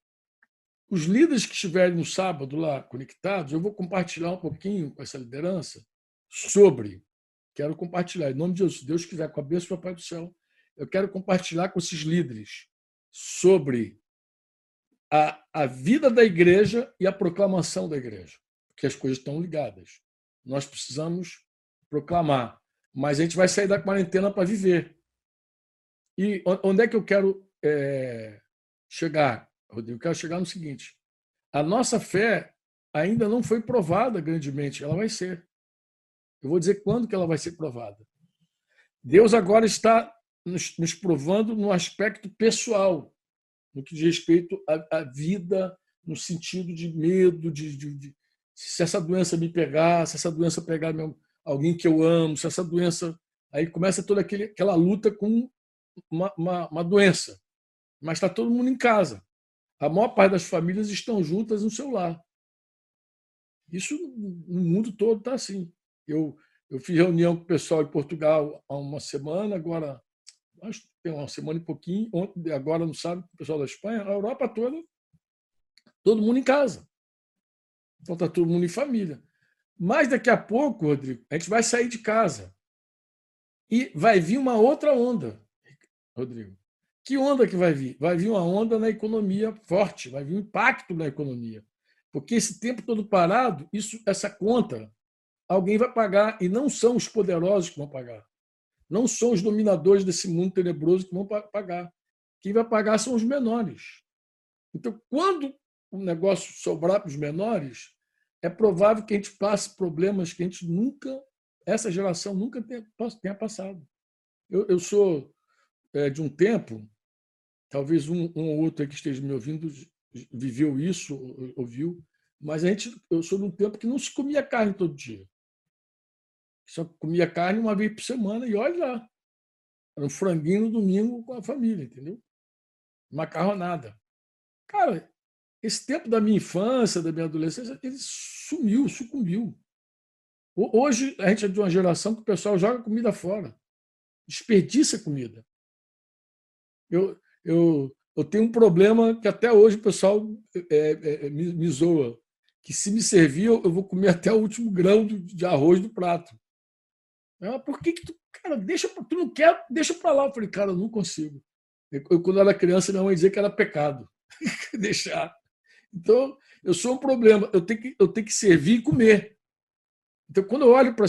os líderes que estiverem no sábado lá conectados, eu vou compartilhar um pouquinho com essa liderança quero compartilhar, em nome de Jesus, se Deus quiser, com a bênção do Papai do Céu, eu quero compartilhar com esses líderes sobre a vida da igreja e a proclamação da igreja, porque as coisas estão ligadas. Nós precisamos proclamar, mas a gente vai sair da quarentena para viver. E onde é que eu quero chegar, Rodrigo? Eu quero chegar no seguinte: a nossa fé ainda não foi provada grandemente, ela vai ser. Eu vou dizer quando que ela vai ser provada. Deus agora está nos provando no aspecto pessoal, no que diz respeito à vida, no sentido de medo, de se essa doença me pegar, se essa doença pegar alguém que eu amo, se essa doença... Aí começa toda aquela luta com uma doença. Mas está todo mundo em casa. A maior parte das famílias estão juntas no seu lar. Isso no mundo todo está assim. Eu fiz reunião com o pessoal de Portugal há uma semana, agora acho que tem uma semana e pouquinho, agora no sábado, com o pessoal da Espanha, a Europa toda, todo mundo em casa. Então está todo mundo em família. Mas daqui a pouco, Rodrigo, a gente vai sair de casa e vai vir uma outra onda, Rodrigo. Que onda que vai vir? Vai vir uma onda na economia forte, vai vir um impacto na economia. Porque esse tempo todo parado, essa conta, alguém vai pagar, e não são os poderosos que vão pagar. Não são os dominadores desse mundo tenebroso que vão pagar. Quem vai pagar são os menores. Então, quando o negócio sobrar para os menores, é provável que a gente passe problemas que a gente essa geração nunca tenha passado. Eu sou de um tempo, talvez um ou outro que esteja me ouvindo viveu isso, ouviu, mas eu sou de um tempo que não se comia carne todo dia. Só comia carne uma vez por semana e olha lá. Era um franguinho no domingo com a família, entendeu? Macarronada. Cara, esse tempo da minha infância, da minha adolescência, ele sucumbiu. Hoje, a gente é de uma geração que o pessoal joga comida fora. Desperdiça comida. Eu tenho um problema que até hoje o pessoal me zoa. que se me servir, eu vou comer até o último grão de arroz do prato. Por que tu, cara, tu não quer, deixa para lá. Eu falei, cara, eu não consigo. Quando eu era criança, minha mãe dizia que era pecado deixar. Então, eu sou um problema. Eu tenho que servir e comer. Então, quando eu olho para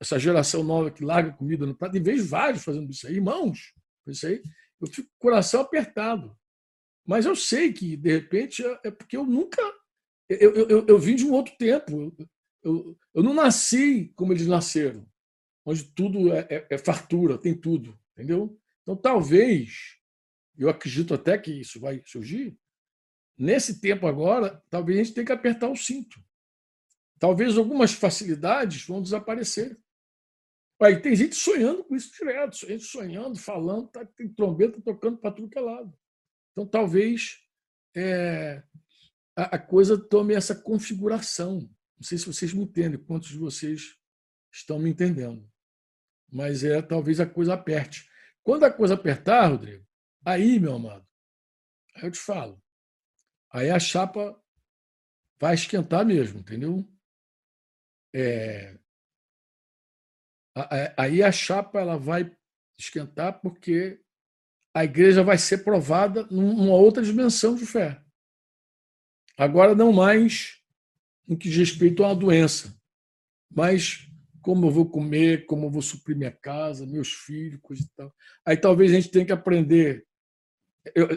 essa geração nova que larga comida no prato, e vejo vários fazendo isso aí, irmãos, isso aí, eu fico com o coração apertado. Mas eu sei que, de repente, é porque eu nunca... Eu vim de um outro tempo. Eu não nasci como eles nasceram, onde tudo é fartura, tem tudo, entendeu? Então, talvez, eu acredito até que isso vai surgir, nesse tempo agora, talvez a gente tenha que apertar o cinto. Talvez algumas facilidades vão desaparecer. Aí tem gente sonhando com isso direto, gente sonhando, falando, tem trombeta tocando para tudo que é lado. Então, talvez a coisa tome essa configuração. Não sei se vocês me entendem, quantos de vocês estão me entendendo. Mas talvez a coisa aperte. Quando a coisa apertar, Rodrigo, aí, meu amado, aí eu te falo, aí a chapa vai esquentar mesmo, entendeu? Aí a chapa ela vai esquentar porque a igreja vai ser provada numa outra dimensão de fé. Agora, não mais no que diz respeito a uma doença, mas como eu vou comer, como eu vou suprir minha casa, meus filhos, coisa e tal. Aí talvez a gente tenha que aprender.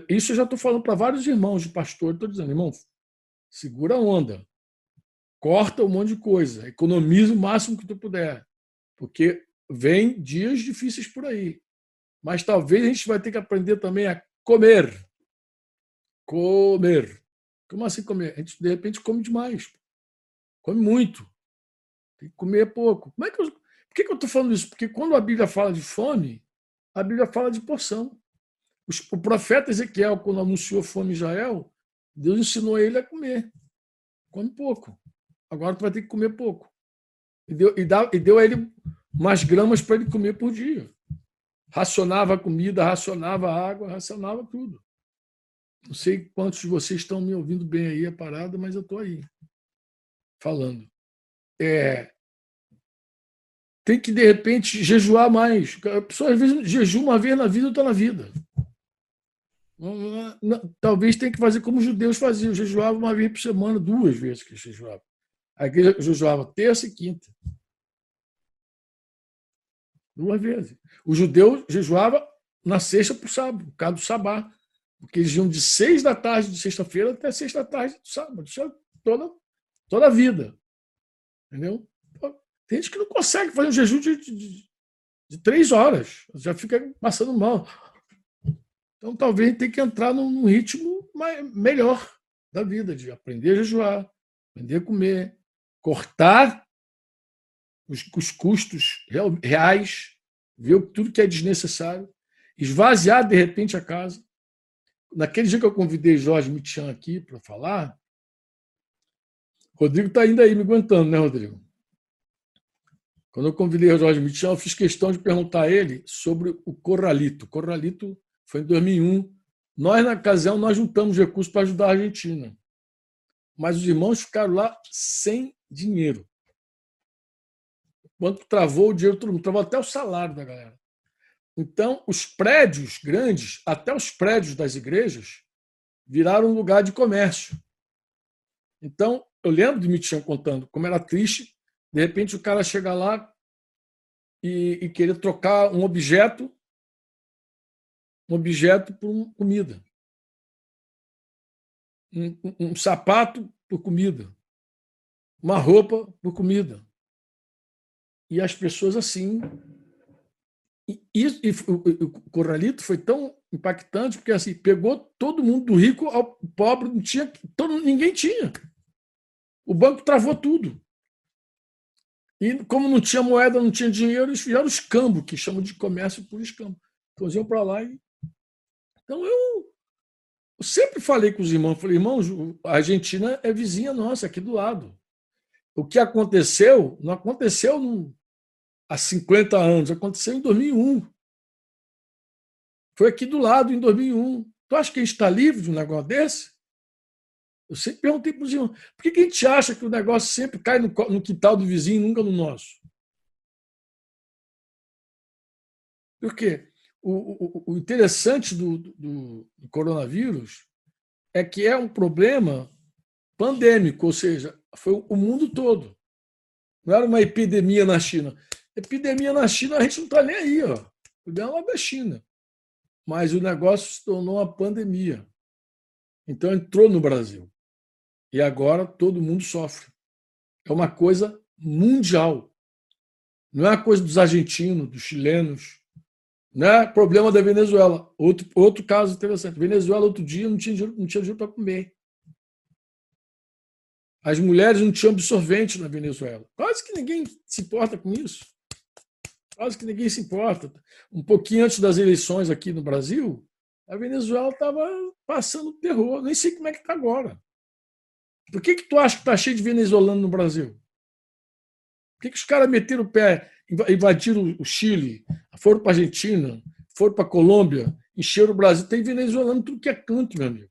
Isso eu já estou falando para vários irmãos de pastor, estou dizendo, irmão, segura a onda, corta um monte de coisa, economiza o máximo que tu puder, porque vem dias difíceis por aí. Mas talvez a gente vai ter que aprender também a comer. Comer. Como assim comer? A gente, de repente, come demais. Come muito. Tem que comer pouco. Por que eu estou falando isso? Porque quando a Bíblia fala de fome, a Bíblia fala de porção. O profeta Ezequiel, quando anunciou fome em Israel, Deus ensinou ele a comer. Come pouco. Agora tu vai ter que comer pouco. E deu a ele umas gramas para ele comer por dia. Racionava a comida, racionava a água, racionava tudo. Não sei quantos de vocês estão me ouvindo bem aí a parada, mas eu estou aí falando. Tem que, de repente, jejuar mais. A pessoa, às vezes, jejua uma vez na vida, outra na vida. Talvez tenha que fazer como os judeus faziam. Jejuava uma vez por semana, 2 vezes que jejuava. A igreja jejuava terça e quinta. 2 vezes. O judeu jejuava na sexta para o sábado, por causa do sabá. Porque eles iam de 6 da tarde de sexta-feira até 6 da tarde do sábado. Isso é toda a vida. Entendeu? Tem gente que não consegue fazer um jejum de 3 horas. Já fica passando mal. Então, talvez tenha que entrar num ritmo melhor da vida, de aprender a jejuar, aprender a comer, cortar os custos reais, ver tudo que é desnecessário, esvaziar, de repente, a casa. Naquele dia que eu convidei Jorge Michan aqui para falar, Rodrigo está ainda aí me aguentando, né, Rodrigo? Quando eu convidei o Jorge Michan, eu fiz questão de perguntar a ele sobre o Corralito. O Corralito foi em 2001. Nós, na ocasião, nós juntamos recursos para ajudar a Argentina. Mas os irmãos ficaram lá sem dinheiro. Quando travou o dinheiro, todo mundo travou até o salário da galera. Então, os prédios grandes, até os prédios das igrejas, viraram um lugar de comércio. Então, eu lembro de Michan contando como era triste, de repente o cara chega lá e querer trocar um objeto por comida. Um sapato por comida. Uma roupa por comida. E as pessoas assim... E o Corralito foi tão impactante porque assim, pegou todo mundo, do rico ao pobre, ninguém tinha. O banco travou tudo. E como não tinha moeda, não tinha dinheiro, eles fizeram escambo, que chamam de comércio por escambo. Então eles iam para lá e... Então eu sempre falei com os irmãos, falei, irmãos, a Argentina é vizinha nossa, aqui do lado. O que aconteceu, não aconteceu há 50 anos, aconteceu em 2001. Foi aqui do lado, em 2001. Tu acha que a gente está livre de um negócio desse? Eu sempre perguntei para os irmãos, por que a gente acha que o negócio sempre cai no quintal do vizinho e nunca no nosso? Por quê? O interessante do coronavírus é que é um problema pandêmico, ou seja, foi o mundo todo. Não era uma epidemia na China. Epidemia na China, a gente não está nem aí. Ó. O problema é da China. Mas o negócio se tornou uma pandemia. Então entrou no Brasil. E agora todo mundo sofre. É uma coisa mundial. Não é uma coisa dos argentinos, dos chilenos. Não é problema da Venezuela. Outro caso interessante. Venezuela, outro dia, não tinha dinheiro para comer. As mulheres não tinham absorvente na Venezuela. Quase que ninguém se importa com isso. Quase que ninguém se importa. Um pouquinho antes das eleições aqui no Brasil, a Venezuela estava passando terror. Nem sei como é que está agora. Por que tu acha que está cheio de venezuelano no Brasil? Por que os caras meteram o pé, invadiram o Chile, foram para a Argentina, foram para a Colômbia, encheram o Brasil? Tem venezuelano tudo que é canto, meu amigo.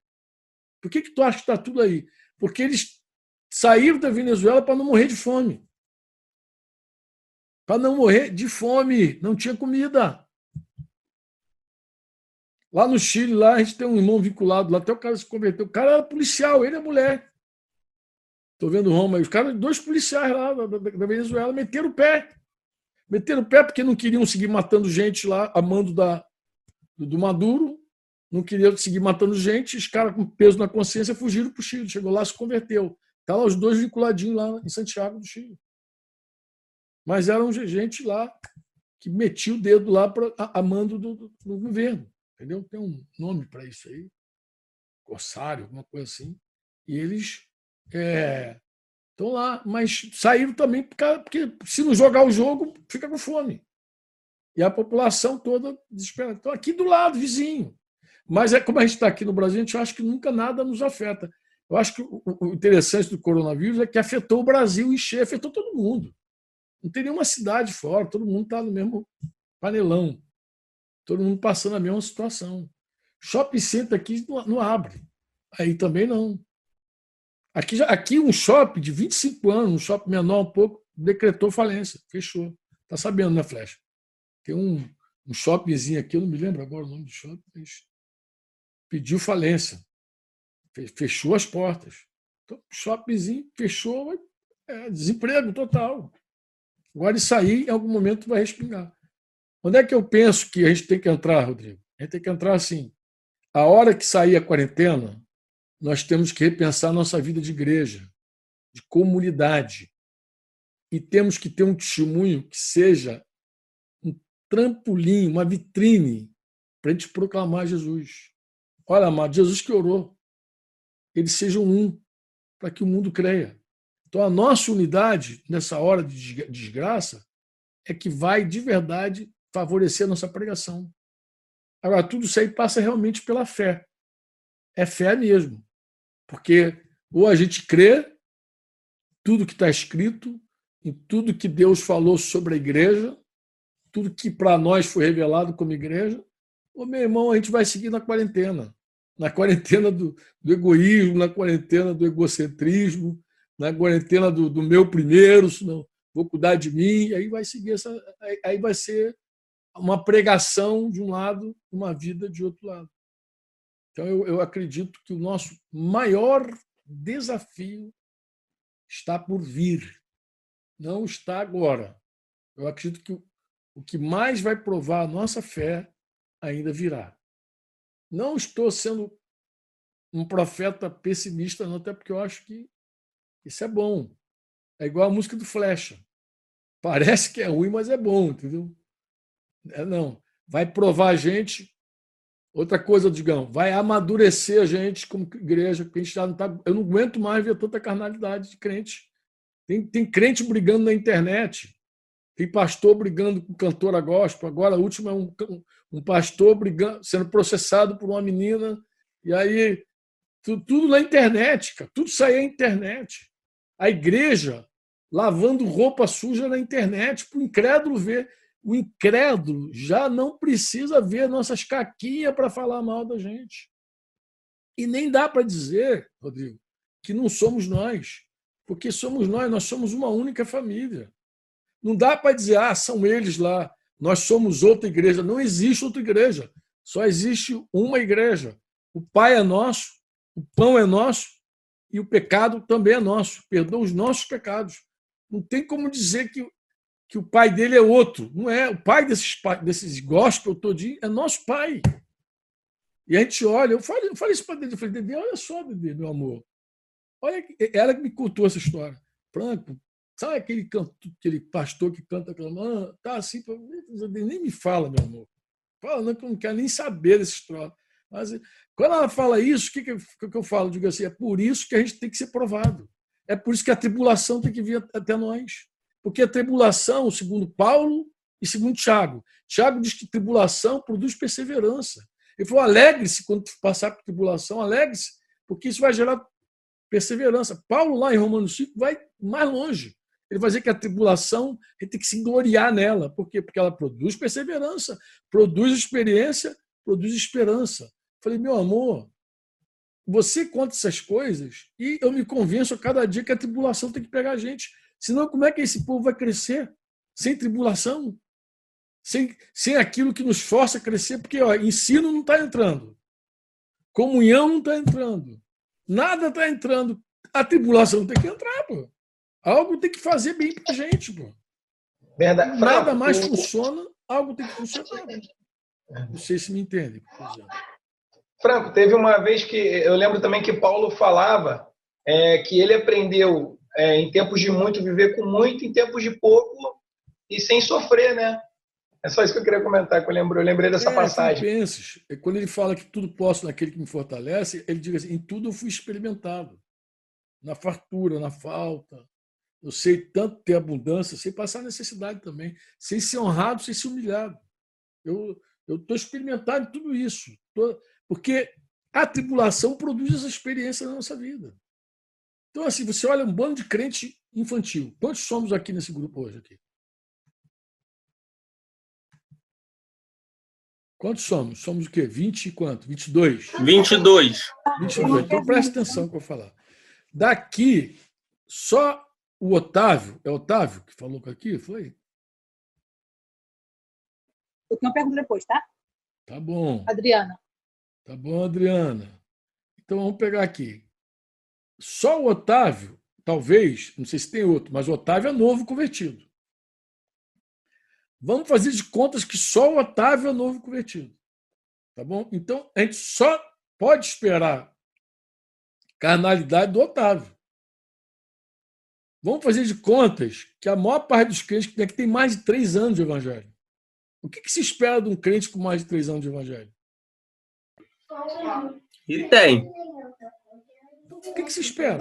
Por que tu acha que está tudo aí? Porque eles saíram da Venezuela para não morrer de fome. Para não morrer de fome. Não tinha comida. Lá no Chile, lá a gente tem um irmão vinculado, lá até o cara se converteu. O cara era policial, ele é mulher. Estou vendo o Roma aí. Os caras, 2 policiais lá da Venezuela, meteram o pé. Meteram o pé porque não queriam seguir matando gente lá, a mando do Maduro. Não queriam seguir matando gente. Os caras com peso na consciência fugiram para o Chile. Chegou lá, se converteu. Está lá os 2 vinculadinhos lá em Santiago do Chile. Mas eram gente lá que metia o dedo lá a mando do governo. Entendeu? Tem um nome para isso aí. Corsário, alguma coisa assim. E eles estão lá. Mas saíram também porque se não jogar o jogo, fica com fome. E a população toda desesperada. Então, aqui do lado, vizinho. Mas como a gente está aqui no Brasil, a gente acha que nunca nada nos afeta. Eu acho que o interessante do coronavírus é que afetou o Brasil em cheio, afetou todo mundo. Não tem nenhuma cidade fora, todo mundo está no mesmo panelão. Todo mundo passando a mesma situação. Shopping center aqui não abre. Aí também não. Aqui um shopping de 25 anos, um shopping menor um pouco, decretou falência, fechou. Está sabendo, né, Flecha? Tem um shoppingzinho aqui, eu não me lembro agora o nome do shopping, mas pediu falência. Fechou as portas. Então, o shoppingzinho fechou, desemprego total. Agora, isso aí, em algum momento, vai respingar. Onde é que eu penso que a gente tem que entrar, Rodrigo? A gente tem que entrar assim. A hora que sair a quarentena, nós temos que repensar a nossa vida de igreja, de comunidade. E temos que ter um testemunho que seja um trampolim, uma vitrine para a gente proclamar Jesus. Olha, amado, Jesus que orou. Eles sejam um, para que o mundo creia. Então, a nossa unidade, nessa hora de desgraça, é que vai, de verdade, favorecer a nossa pregação. Agora, tudo isso aí passa realmente pela fé. É fé mesmo. Porque ou a gente crê tudo que está escrito, em tudo que Deus falou sobre a igreja, tudo que para nós foi revelado como igreja, ou, meu irmão, a gente vai seguir na quarentena. Na quarentena do egoísmo, na quarentena do egocentrismo, na quarentena do meu primeiro, senão vou cuidar de mim, aí vai seguir aí vai ser uma pregação de um lado, uma vida de outro lado. Então eu acredito que o nosso maior desafio está por vir, não está agora. Eu acredito que o que mais vai provar a nossa fé ainda virá. Não estou sendo um profeta pessimista, não, até porque eu acho que isso é bom. É igual a música do Flecha. Parece que é ruim, mas é bom, entendeu? Não. Vai provar a gente. Outra coisa, Digão, vai amadurecer a gente como igreja, porque a gente já não tá. Eu não aguento mais ver tanta carnalidade de crente. Tem crente brigando na internet. Tem pastor brigando com cantora gospel. Agora, a última é um pastor brigando, sendo processado por uma menina. E aí, tudo na internet, cara. Tudo sai na internet. A igreja lavando roupa suja na internet para o incrédulo ver. O incrédulo já não precisa ver nossas caquinhas para falar mal da gente. E nem dá para dizer, Rodrigo, que não somos nós, porque somos nós somos uma única família. Não dá para dizer, são eles lá, nós somos outra igreja. Não existe outra igreja, só existe uma igreja. O Pai é nosso, o pão é nosso e o pecado também é nosso. Perdoa os nossos pecados. Não tem como dizer que o pai dele é outro. Não é. O pai desses gospel todinho é nosso pai. E a gente olha, eu falei isso para Dede, eu falei, Dede, olha só, Dede, meu amor. Olha, ela que me contou essa história. Franco, sabe aquele pastor que canta aquela... tá assim, nem me fala, meu amor. Fala, não, que eu não quero nem saber dessa história. Mas quando ela fala isso, o que eu falo? Eu digo assim, é por isso que a gente tem que ser provado. É por isso que a tribulação tem que vir até nós. Porque a tribulação, segundo Paulo e segundo Tiago, Tiago diz que tribulação produz perseverança. Ele falou, alegre-se quando passar por tribulação, alegre-se, porque isso vai gerar perseverança. Paulo, lá em Romanos 5, vai mais longe. Ele vai dizer que a tribulação, a gente tem que se gloriar nela. Por quê? Porque ela produz perseverança, produz experiência, produz esperança. Falei, meu amor, você conta essas coisas e eu me convenço a cada dia que a tribulação tem que pegar a gente. Senão, como é que esse povo vai crescer? Sem tribulação? Sem aquilo que nos força a crescer? Porque ensino não está entrando. Comunhão não está entrando. Nada está entrando. A tribulação tem que entrar, pô. Algo tem que fazer bem para a gente, pô. Verdade. Nada mais funciona, algo tem que funcionar. Não sei se me entende. Franco, teve uma vez que eu lembro também que Paulo falava que ele aprendeu em tempos de muito viver com muito, em tempos de pouco e sem sofrer, né? É só isso que eu queria comentar, que eu lembrei dessa passagem. Filipenses, quando ele fala que tudo posso naquele que me fortalece, ele diz assim, em tudo eu fui experimentado. Na fartura, na falta. Eu sei tanto ter abundância, sei passar necessidade também, sei ser honrado, sei ser humilhado. Eu estou experimentando tudo isso. Porque a tribulação produz essa experiência na nossa vida. Então, assim, você olha um bando de crente infantil. Quantos somos aqui nesse grupo hoje? Aqui? Quantos somos? Somos o quê? 20 e quanto? 22? 22. 22. Então, presta atenção no que eu vou falar. Daqui, só o Otávio, é Otávio que falou aqui? Foi? Eu tenho uma pergunta depois, tá? Tá bom. Adriana. Tá bom, Adriana. Então, vamos pegar aqui. Só o Otávio, talvez, não sei se tem outro, mas o Otávio é novo convertido. Vamos fazer de contas que só o Otávio é novo convertido. Tá bom? Então, a gente só pode esperar carnalidade do Otávio. Vamos fazer de contas que a maior parte dos crentes que tem mais de 3 anos de evangelho. O que se espera de um crente com mais de 3 anos de evangelho? E tem. O que se espera?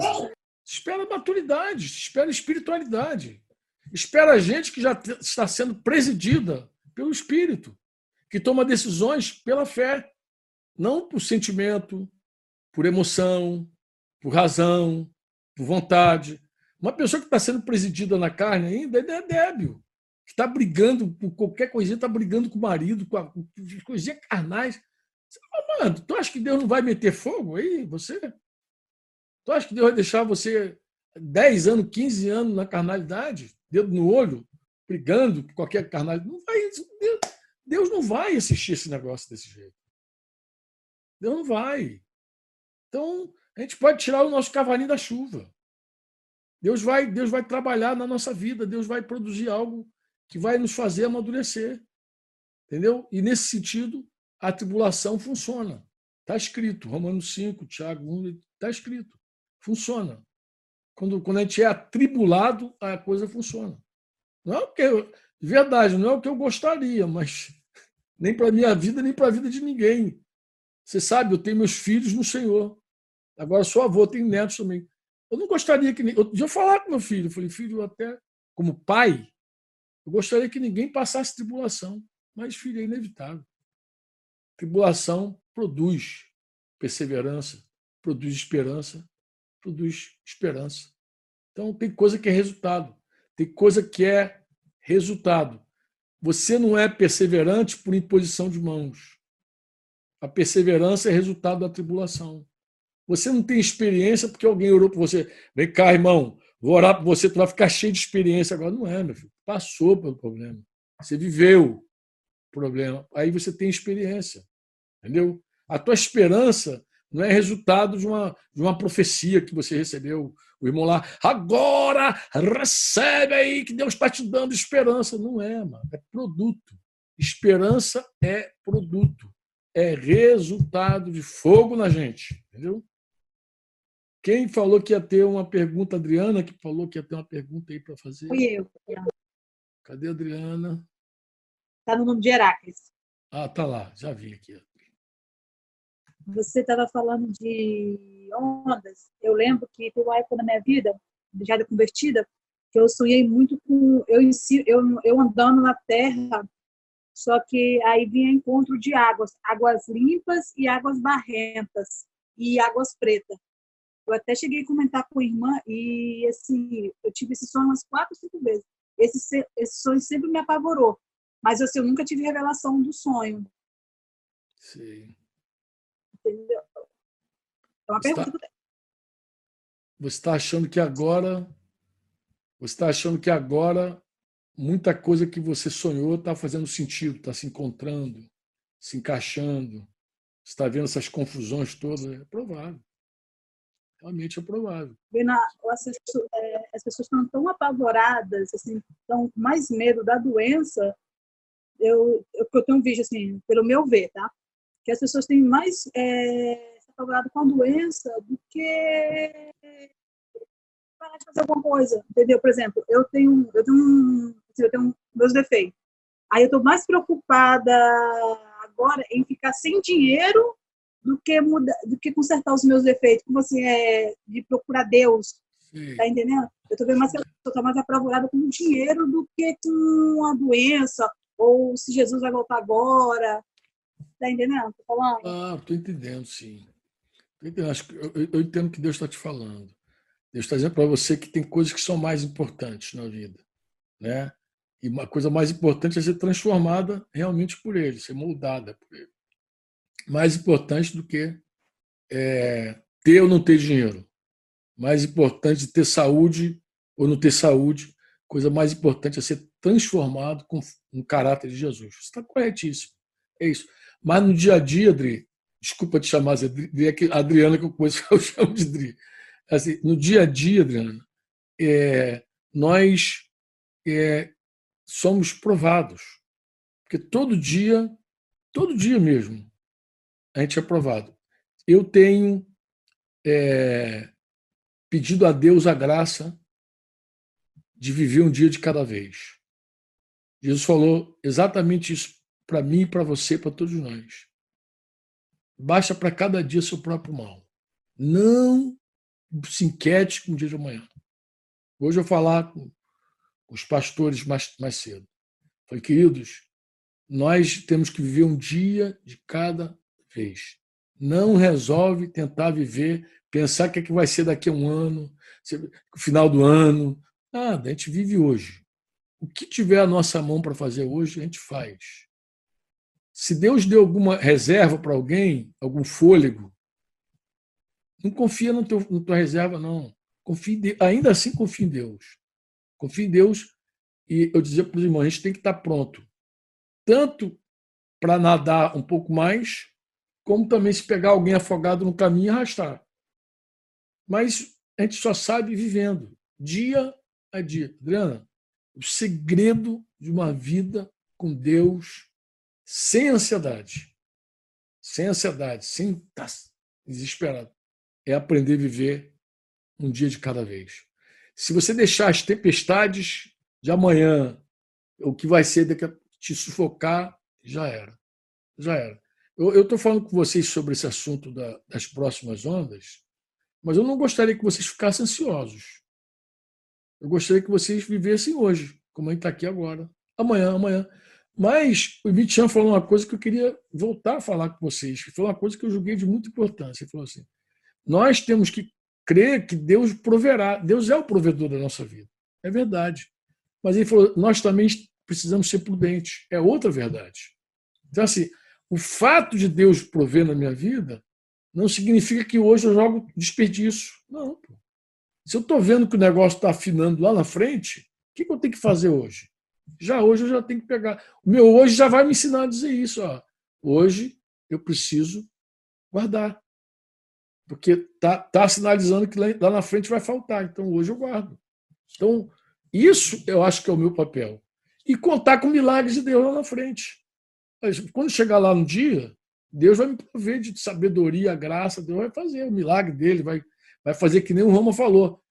Se espera maturidade, se espera espiritualidade. Espera gente que já está sendo presidida pelo Espírito, que toma decisões pela fé, não por sentimento, por emoção, por razão, por vontade. Uma pessoa que está sendo presidida na carne ainda é débil, que está brigando por qualquer coisinha, está brigando com o marido, com coisinhas carnais. Mano, tu acha que Deus não vai meter fogo aí, você? Tu acha que Deus vai deixar você 10 anos, 15 anos na carnalidade, dedo no olho, brigando com qualquer carnalidade? Não vai, Deus não vai assistir esse negócio desse jeito. Deus não vai. Então, a gente pode tirar o nosso cavalinho da chuva. Deus vai trabalhar na nossa vida, Deus vai produzir algo que vai nos fazer amadurecer. Entendeu? E, nesse sentido, a tribulação funciona. Está escrito, Romanos 5, Tiago 1, está escrito. Funciona. Quando a gente é atribulado, a coisa funciona. Não é o que de verdade, não é o que eu gostaria, mas nem para a minha vida, nem para a vida de ninguém. Você sabe, eu tenho meus filhos no Senhor. Agora sou avô, tenho netos também. Eu não gostaria que... Eu podia falar com meu filho. Eu falei, filho, até como pai, eu gostaria que ninguém passasse tribulação. Mas, filho, é inevitável. Tribulação produz perseverança, produz esperança, produz esperança. Então, tem coisa que é resultado. Tem coisa que é resultado. Você não é perseverante por imposição de mãos. A perseverança é resultado da tribulação. Você não tem experiência porque alguém orou por você. Vem cá, irmão, vou orar por você, tu vai ficar cheio de experiência. Agora não é, meu filho. Passou pelo problema. Você viveu o problema. Aí você tem experiência. Entendeu? A tua esperança não é resultado de uma profecia que você recebeu. O irmão lá, agora recebe aí que Deus está te dando esperança. Não é, mano. É produto. Esperança é produto. É resultado de fogo na gente. Entendeu? Quem falou que ia ter uma pergunta? Adriana, que falou que ia ter uma pergunta aí para fazer. Fui eu. Cadê a Adriana? Está no nome de Heráclito. Ah, tá lá. Já vi aqui. Você estava falando de ondas. Eu lembro que teve uma época na minha vida, já convertida, que eu sonhei muito com eu andando na terra, só que aí vinha encontro de águas limpas e águas barrentas e águas pretas. Eu até cheguei a comentar com a irmã e assim, eu tive esse sonho umas 4 ou 5 vezes. Esse sonho sempre me apavorou, mas assim, eu nunca tive revelação do sonho. Sim. Entendeu? É uma pergunta que eu tenho. Você está achando que agora muita coisa que você sonhou está fazendo sentido, está se encontrando, se encaixando. Você está vendo essas confusões todas. É provável. Realmente é provável. As pessoas estão tão apavoradas, assim, estão com mais medo da doença. Eu tenho visto, assim, pelo meu ver, tá? Que as pessoas têm mais apavoradas com a doença do que parar de fazer alguma coisa, entendeu? Por exemplo, eu tenho meus defeitos. Aí eu estou mais preocupada agora em ficar sem dinheiro do que consertar os meus defeitos, como assim, de procurar Deus. Sim. Tá entendendo? Eu estou vendo mais que a pessoa está mais apavorada com o dinheiro do que com a doença, ou se Jesus vai voltar agora. Tá entendendo? Tô falando? Ah, estou entendendo, sim. Eu entendo o que Deus está te falando. Deus está dizendo para você que tem coisas que são mais importantes na vida, né? E uma coisa mais importante é ser transformada realmente por Ele, ser moldada por Ele. Mais importante do que ter ou não ter dinheiro. Mais importante de ter saúde ou não ter saúde. Coisa mais importante é ser transformado com um caráter de Jesus. Você está corretíssimo. É isso. Mas no dia a dia, Adri, desculpa te chamar de Adri, é a Adriana que eu conheço, eu chamo de Adri. Assim, no dia a dia, Adriana, nós somos provados. Porque todo dia mesmo, a gente é provado. Eu tenho pedido a Deus a graça de viver um dia de cada vez. Jesus falou exatamente isso para mim, para você, para todos nós. Basta para cada dia seu próprio mal. Não se inquiete com o dia de amanhã. Hoje eu vou falar com os pastores mais cedo. Falei, queridos, nós temos que viver um dia de cada vez. Não resolve tentar viver, pensar o que vai ser daqui a um ano, no final do ano. Nada, a gente vive hoje. O que tiver à nossa mão para fazer hoje, a gente faz. Se Deus deu alguma reserva para alguém, algum fôlego, não confia na tua reserva, não. Ainda assim, confia em Deus. Confia em Deus e eu dizia para os irmãos, a gente tem que estar pronto. Tanto para nadar um pouco mais, como também se pegar alguém afogado no caminho e arrastar. Mas a gente só sabe vivendo, dia a dia. Adriana, o segredo de uma vida com Deus sem ansiedade, sem estar desesperado, é aprender a viver um dia de cada vez. Se você deixar as tempestades de amanhã, o que vai ser daqui a te sufocar, já era. Já era. Eu estou falando com vocês sobre esse assunto das próximas ondas, mas eu não gostaria que vocês ficassem ansiosos. Eu gostaria que vocês vivessem hoje, como a gente está aqui agora. Amanhã. Mas o Mitian falou uma coisa que eu queria voltar a falar com vocês, que foi uma coisa que eu julguei de muita importância. Ele falou assim, nós temos que crer que Deus proverá. Deus é o provedor da nossa vida. É verdade. Mas ele falou, nós também precisamos ser prudentes. É outra verdade. Então, assim, o fato de Deus prover na minha vida não significa que hoje eu jogo desperdício. Não. Pô. Se eu estou vendo que o negócio está afinando lá na frente, o que eu tenho que fazer hoje? Hoje eu já tenho que pegar. O meu hoje já vai me ensinar a dizer isso. Ó. Hoje eu preciso guardar. Porque tá sinalizando que lá na frente vai faltar. Então, hoje eu guardo. Então, isso eu acho que é o meu papel. E contar com milagres de Deus lá na frente. Quando chegar lá no dia, Deus vai me prover de sabedoria, graça. Deus vai fazer o milagre dele. Vai fazer que nem o Roma falou.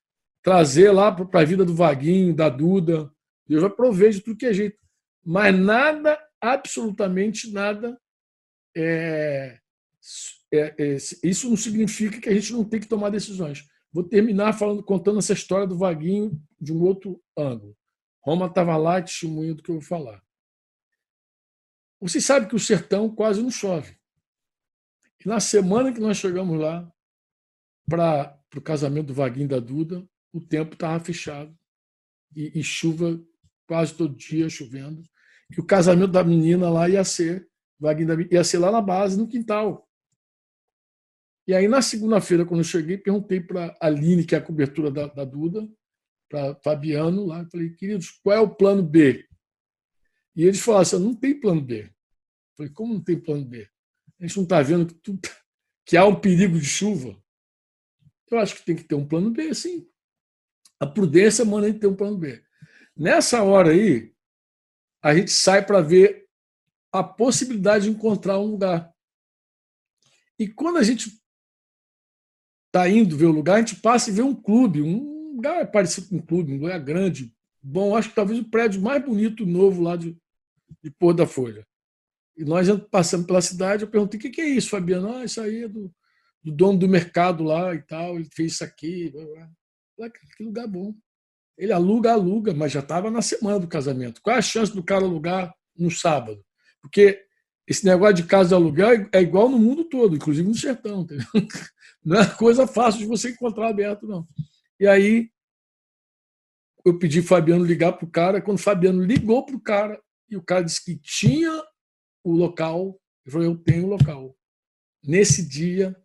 Trazer lá para a vida do Vaguinho, da Duda. Deus vai prover de tudo que é jeito. Mas nada, absolutamente nada, isso não significa que a gente não tem que tomar decisões. Vou terminar contando essa história do Vaguinho de um outro ângulo. Roma estava lá e testemunha do que eu vou falar. Vocês sabem que o sertão quase não chove. E na semana que nós chegamos lá para o casamento do Vaguinho e da Duda, o tempo estava fechado. E chuva quase todo dia, chovendo. E o casamento da menina lá ia ser lá na base, no quintal. E aí, na segunda-feira, quando eu cheguei, perguntei para a Aline, que é a cobertura da Duda, para Fabiano, lá, falei, queridos, qual é o plano B? E eles falaram assim, não tem plano B. Eu falei, como não tem plano B? A gente não está vendo que há um perigo de chuva? Eu acho que tem que ter um plano B, sim. A prudência manda a gente ter um plano B. Nessa hora aí, a gente sai para ver a possibilidade de encontrar um lugar. E quando a gente está indo ver o lugar, a gente passa e vê um clube, um lugar parecido com um clube, um lugar grande, bom, acho que talvez o prédio mais bonito novo lá de Pôr da Folha. E nós passamos pela cidade, eu perguntei, o que é isso, Fabiano? Ah, isso aí é do dono do mercado lá e tal, ele fez isso aqui. Que lugar bom. Ele aluga, mas já estava na semana do casamento. Qual é a chance do cara alugar no sábado? Porque esse negócio de casa de aluguel é igual no mundo todo, inclusive no sertão. Entendeu? Não é coisa fácil de você encontrar aberto, não. E aí, eu pedi o Fabiano ligar para o cara. Quando o Fabiano ligou para o cara, e o cara disse que tinha o local, ele falou, eu tenho o local. Nesse dia,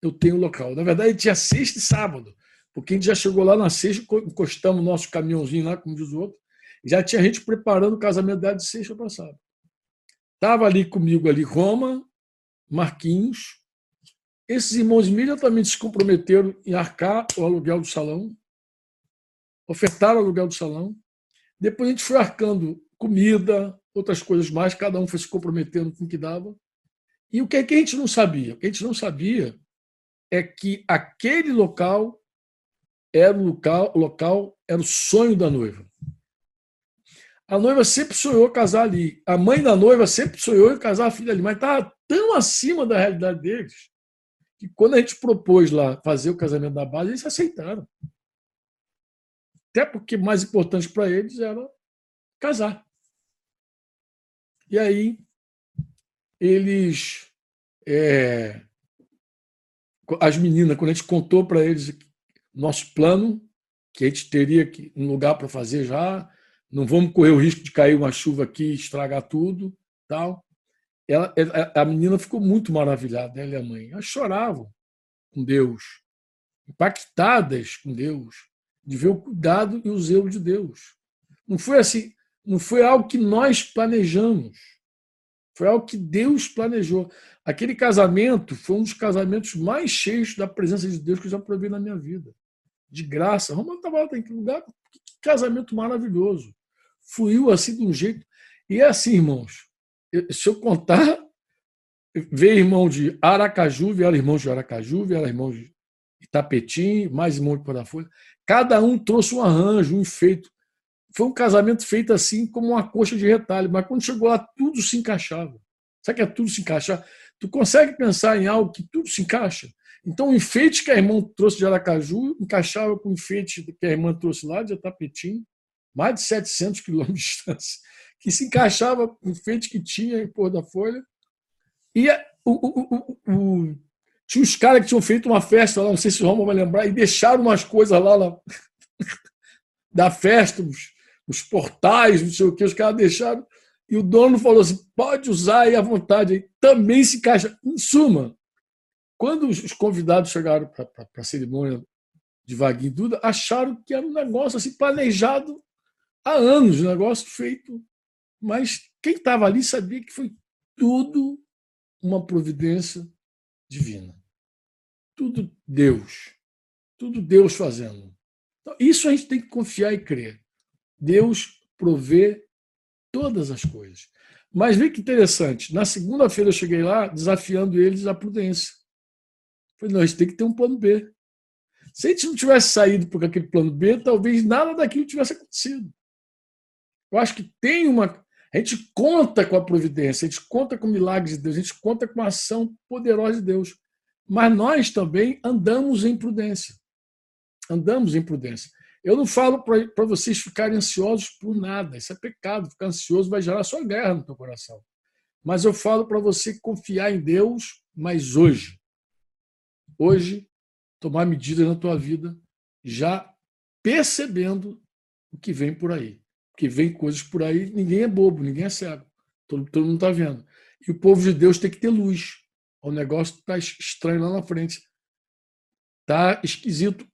eu tenho o local. Na verdade, tinha sexta e sábado, porque a gente já chegou lá na sexta, encostamos o nosso caminhãozinho lá, como diz o outro, já tinha gente preparando o casamento dela de sexta para sábado. Estava ali comigo, Roma, Marquinhos. Esses irmãos imediatamente se comprometeram em arcar o aluguel do salão, ofertaram o aluguel do salão. Depois a gente foi arcando comida, outras coisas mais, cada um foi se comprometendo com o que dava. E o que a gente não sabia? O que a gente não sabia é que aquele local era o sonho da noiva. A noiva sempre sonhou casar ali. A mãe da noiva sempre sonhou em casar a filha ali, mas estava tão acima da realidade deles que quando a gente propôs lá fazer o casamento da base, eles aceitaram. Até porque o mais importante para eles era casar. E aí, eles... as meninas, quando a gente contou para eles nosso plano, que a gente teria um lugar para fazer já, não vamos correr o risco de cair uma chuva aqui e estragar tudo, tal. A menina ficou muito maravilhada, ela e a mãe. Elas choravam com Deus, impactadas com Deus, de ver o cuidado e o zelo de Deus. Não foi assim, não foi algo que nós planejamos, foi algo que Deus planejou. Aquele casamento foi um dos casamentos mais cheios da presença de Deus que eu já provei na minha vida. De graça. Roma estava lá, em que lugar? Que casamento maravilhoso. Fluiu assim de um jeito. E é assim, irmãos, se eu contar, veio irmão de Aracaju, vieram irmãos de Aracaju, vieram irmãos de Itapetim, mais irmãos de Pôr da Folha. Cada um trouxe um arranjo, um enfeite. Foi um casamento feito assim como uma coxa de retalho, mas quando chegou lá, tudo se encaixava. Sabe que é tudo se encaixar? Tu consegue pensar em algo que tudo se encaixa? Então, o enfeite que a irmã trouxe de Aracaju encaixava com o enfeite que a irmã trouxe lá de Itapetim, mais de 700 quilômetros de distância, que se encaixava com o enfeite que tinha em Pôr da Folha. E tinha os caras que tinham feito uma festa lá, não sei se o Roma vai lembrar, e deixaram umas coisas lá da festa, os portais, não sei o que, os caras deixaram. E o dono falou assim, pode usar aí à vontade. Aí também se encaixa. Em suma, quando os convidados chegaram para a cerimônia de Vaguinho e Duda, acharam que era um negócio assim, planejado há anos, um negócio feito. Mas quem estava ali sabia que foi tudo uma providência divina. Tudo Deus fazendo. Então, isso a gente tem que confiar e crer. Deus provê todas as coisas. Mas vê que interessante, na segunda-feira eu cheguei lá desafiando eles à prudência. Falei, não, a gente tem que ter um plano B. Se a gente não tivesse saído por aquele plano B, talvez nada daquilo tivesse acontecido. Eu acho que tem uma... A gente conta com a providência, a gente conta com milagres de Deus, a gente conta com a ação poderosa de Deus. Mas nós também andamos em prudência. Andamos em prudência. Eu não falo para vocês ficarem ansiosos por nada. Isso é pecado. Ficar ansioso vai gerar só guerra no teu coração. Mas eu falo para você confiar em Deus, mas hoje, tomar medidas na tua vida, já percebendo o que vem por aí. Porque vem coisas por aí, ninguém é bobo, ninguém é cego. Todo mundo está vendo. E o povo de Deus tem que ter luz. O negócio está estranho lá na frente. Está esquisito.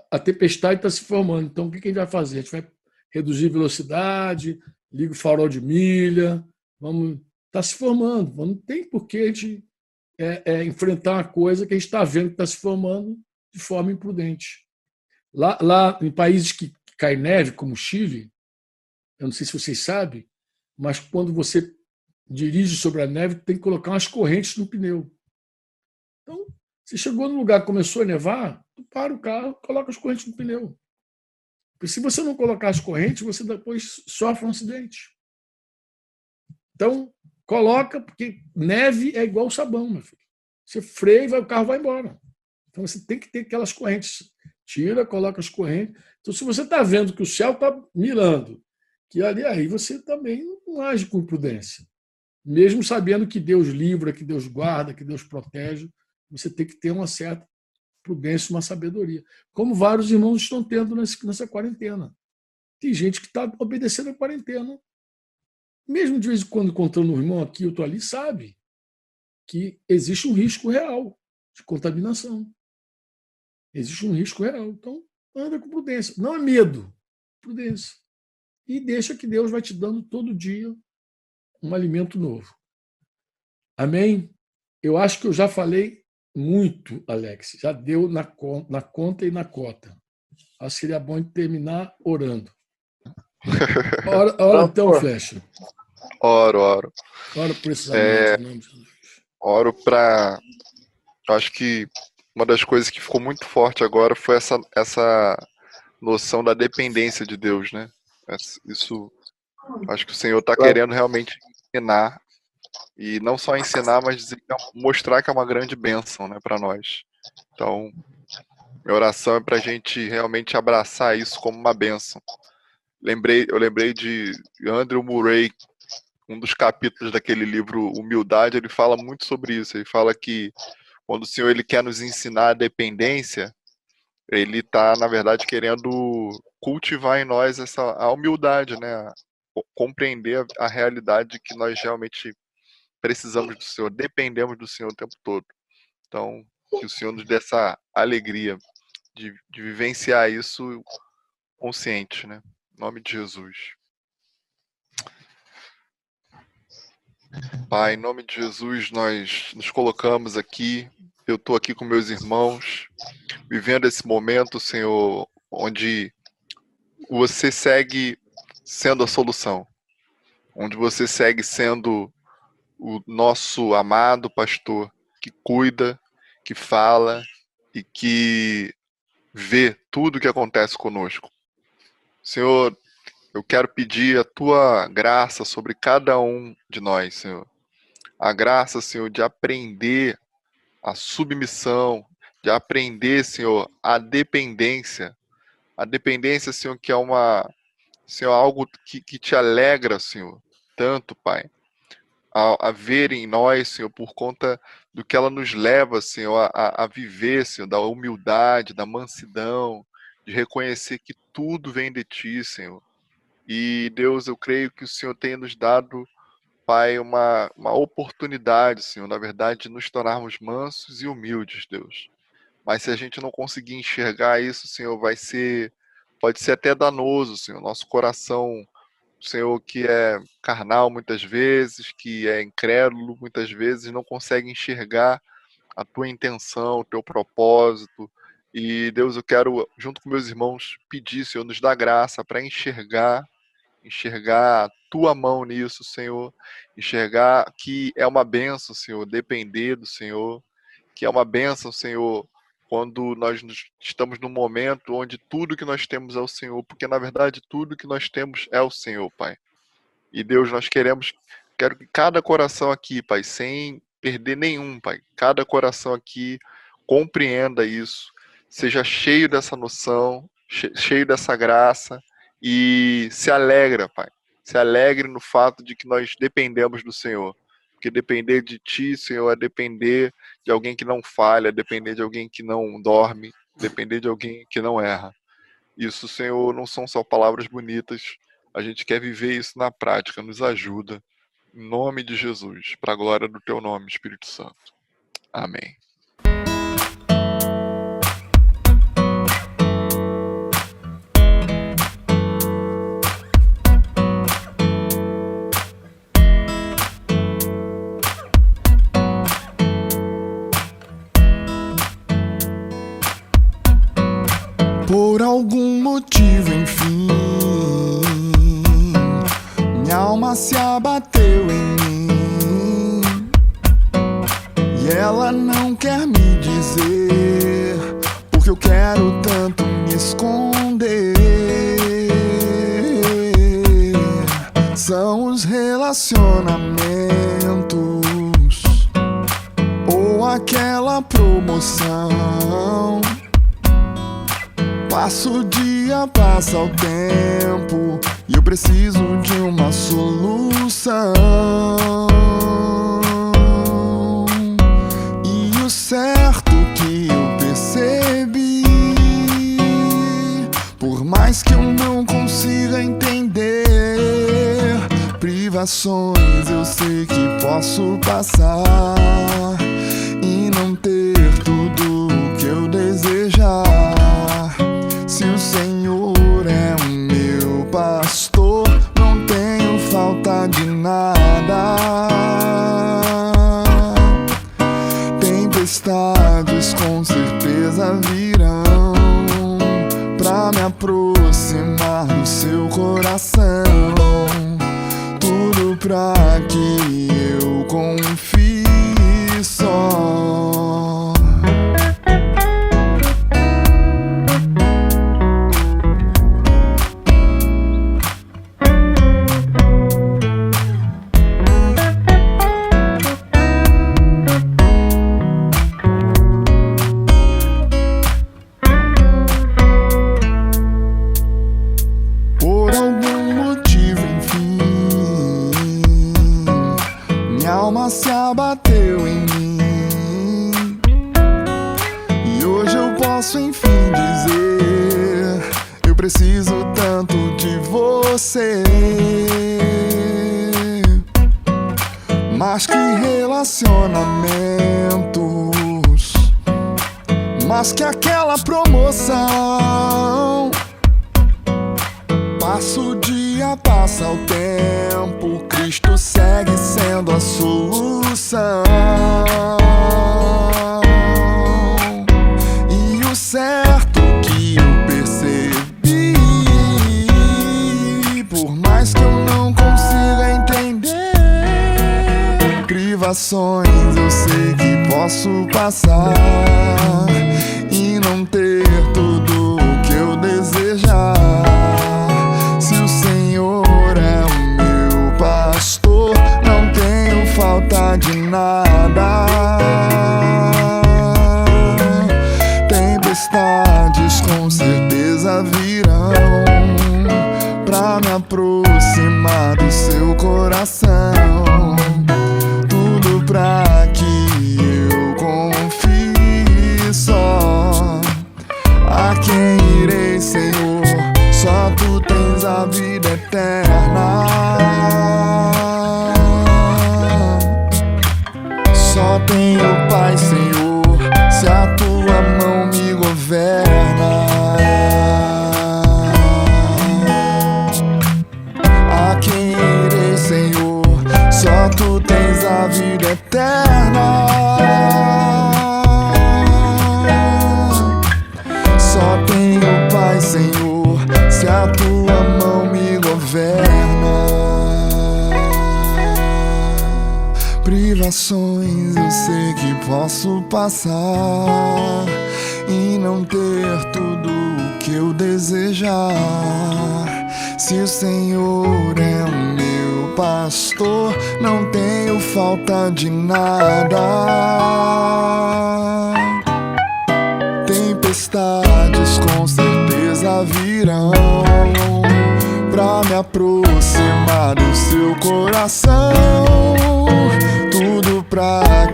A tempestade está se formando. Então, o que a gente vai fazer? A gente vai reduzir velocidade, liga o farol de milha, está se formando. Não tem por que a gente enfrentar uma coisa que a gente está vendo que está se formando de forma imprudente. Lá em países que cai neve, como o Chile, eu não sei se vocês sabem, mas quando você dirige sobre a neve, tem que colocar umas correntes no pneu. Então, você chegou num lugar que começou a nevar, tu para o carro, coloca as correntes no pneu. Porque se você não colocar as correntes, você depois sofre um acidente. Então, coloca, porque neve é igual sabão, meu filho. Você freia e o carro vai embora. Então, você tem que ter aquelas correntes. Tira, coloca as correntes. Então, se você está vendo que o céu está mirando, que ali, aí você também não age com imprudência. Mesmo sabendo que Deus livra, que Deus guarda, que Deus protege, você tem que ter uma certa prudência, uma sabedoria. Como vários irmãos estão tendo nessa quarentena. Tem gente que está obedecendo a quarentena. Mesmo de vez em quando encontrando um irmão aqui, outro ali, sabe que existe um risco real de contaminação. Existe um risco real. Então, anda com prudência. Não é medo, prudência. E deixa que Deus vai te dando todo dia um alimento novo. Amém? Eu acho que eu já falei muito, Alex. Já deu na conta e na cota. Acho que seria bom terminar orando. Ora então, Flecha. Oro. Ora por esses amigos, em nome de Jesus. Oro para... Acho que uma das coisas que ficou muito forte agora foi essa noção da dependência de Deus, né? Isso, acho que o Senhor está querendo realmente ensinar, e não só ensinar, mas mostrar que é uma grande bênção, né, para nós. Então, minha oração é para a gente realmente abraçar isso como uma bênção. Eu lembrei de Andrew Murray, um dos capítulos daquele livro Humildade, ele fala muito sobre isso. Ele fala que quando o Senhor ele quer nos ensinar a dependência, ele está, na verdade, querendo cultivar em nós a humildade, né? Compreender a realidade que nós realmente precisamos do Senhor, dependemos do Senhor o tempo todo. Então, que o Senhor nos dê essa alegria de vivenciar isso consciente, né? Em nome de Jesus. Pai, em nome de Jesus, nós nos colocamos aqui. Eu estou aqui com meus irmãos, vivendo esse momento, Senhor, onde você segue sendo a solução, onde você segue sendo o nosso amado pastor, que cuida, que fala e que vê tudo o que acontece conosco. Senhor, eu quero pedir a tua graça sobre cada um de nós, Senhor. A graça, Senhor, de aprender a submissão, de aprender, Senhor, a dependência. A dependência, Senhor, que é Senhor, algo que te alegra, Senhor, tanto, Pai, a ver em nós, Senhor, por conta do que ela nos leva, Senhor, a viver, Senhor, da humildade, da mansidão, de reconhecer que tudo vem de Ti, Senhor. E, Deus, eu creio que o Senhor tem nos dado Pai, uma oportunidade, Senhor, na verdade, de nos tornarmos mansos e humildes, Deus. Mas se a gente não conseguir enxergar isso, Senhor, pode ser até danoso, Senhor. Nosso coração, Senhor, que é carnal muitas vezes, que é incrédulo muitas vezes, não consegue enxergar a tua intenção, o teu propósito. E, Deus, eu quero, junto com meus irmãos, pedir, Senhor, nos dá graça para enxergar a tua mão nisso, Senhor. Enxergar que é uma bênção, Senhor, depender do Senhor. Que é uma bênção, Senhor, quando nós estamos num momento onde tudo que nós temos é o Senhor. Porque, na verdade, tudo que nós temos é o Senhor, Pai. E, Deus, quero que cada coração aqui, Pai, sem perder nenhum, Pai, cada coração aqui compreenda isso, seja cheio dessa noção, cheio dessa graça e se alegra, Pai. Se alegre no fato de que nós dependemos do Senhor. Porque depender de Ti, Senhor, é depender de alguém que não falha, depender de alguém que não dorme, depender de alguém que não erra. Isso, Senhor, não são só palavras bonitas. A gente quer viver isso na prática. Nos ajuda. Em nome de Jesus. Para a glória do Teu nome, Espírito Santo. Amém. Por algum motivo, enfim, minha alma se abateu em mim e ela não quer me dizer porque eu quero tanto me esconder. São os relacionamentos ou aquela promoção. Passa o dia, passa o tempo e eu preciso de uma solução. E o certo que eu percebi, por mais que eu não consiga entender, privações eu sei que posso passar e não ter tudo o que eu desejar. Se o Senhor é o meu pastor, não tenho falta de nada. Tempestades com certeza virão pra me aproximar do seu coração. Tudo pra que eu confie só. Se abateu em mim e hoje eu posso enfim dizer: eu preciso tanto de você. Mas que relacionamentos, mas que aquela promoção. Passa o dia, passa o tempo, Cristo segue sendo a solução. E o certo que eu percebi, por mais que eu não consiga entender, privações eu sei que posso passar e não ter tudo o que eu desejar. Se o Senhor é o meu pastor, não tenho falta de nada. Tempestades com certeza virão pra me aproximar do seu coração. Tudo pra que eu confie só. A quem irei, Senhor? Só Tu tens a vida eterna. Só tenho paz, Senhor, se a tua mão me governa. A quem irei, Senhor? Só tu tens a vida eterna. Só tenho paz, Senhor, se a tua mão me governa. Privações eu sei que posso passar e não ter tudo o que eu desejar. Se o Senhor é o meu pastor, não tenho falta de nada. Tempestades com certeza virão pra me aproximar do seu coração. Tudo pra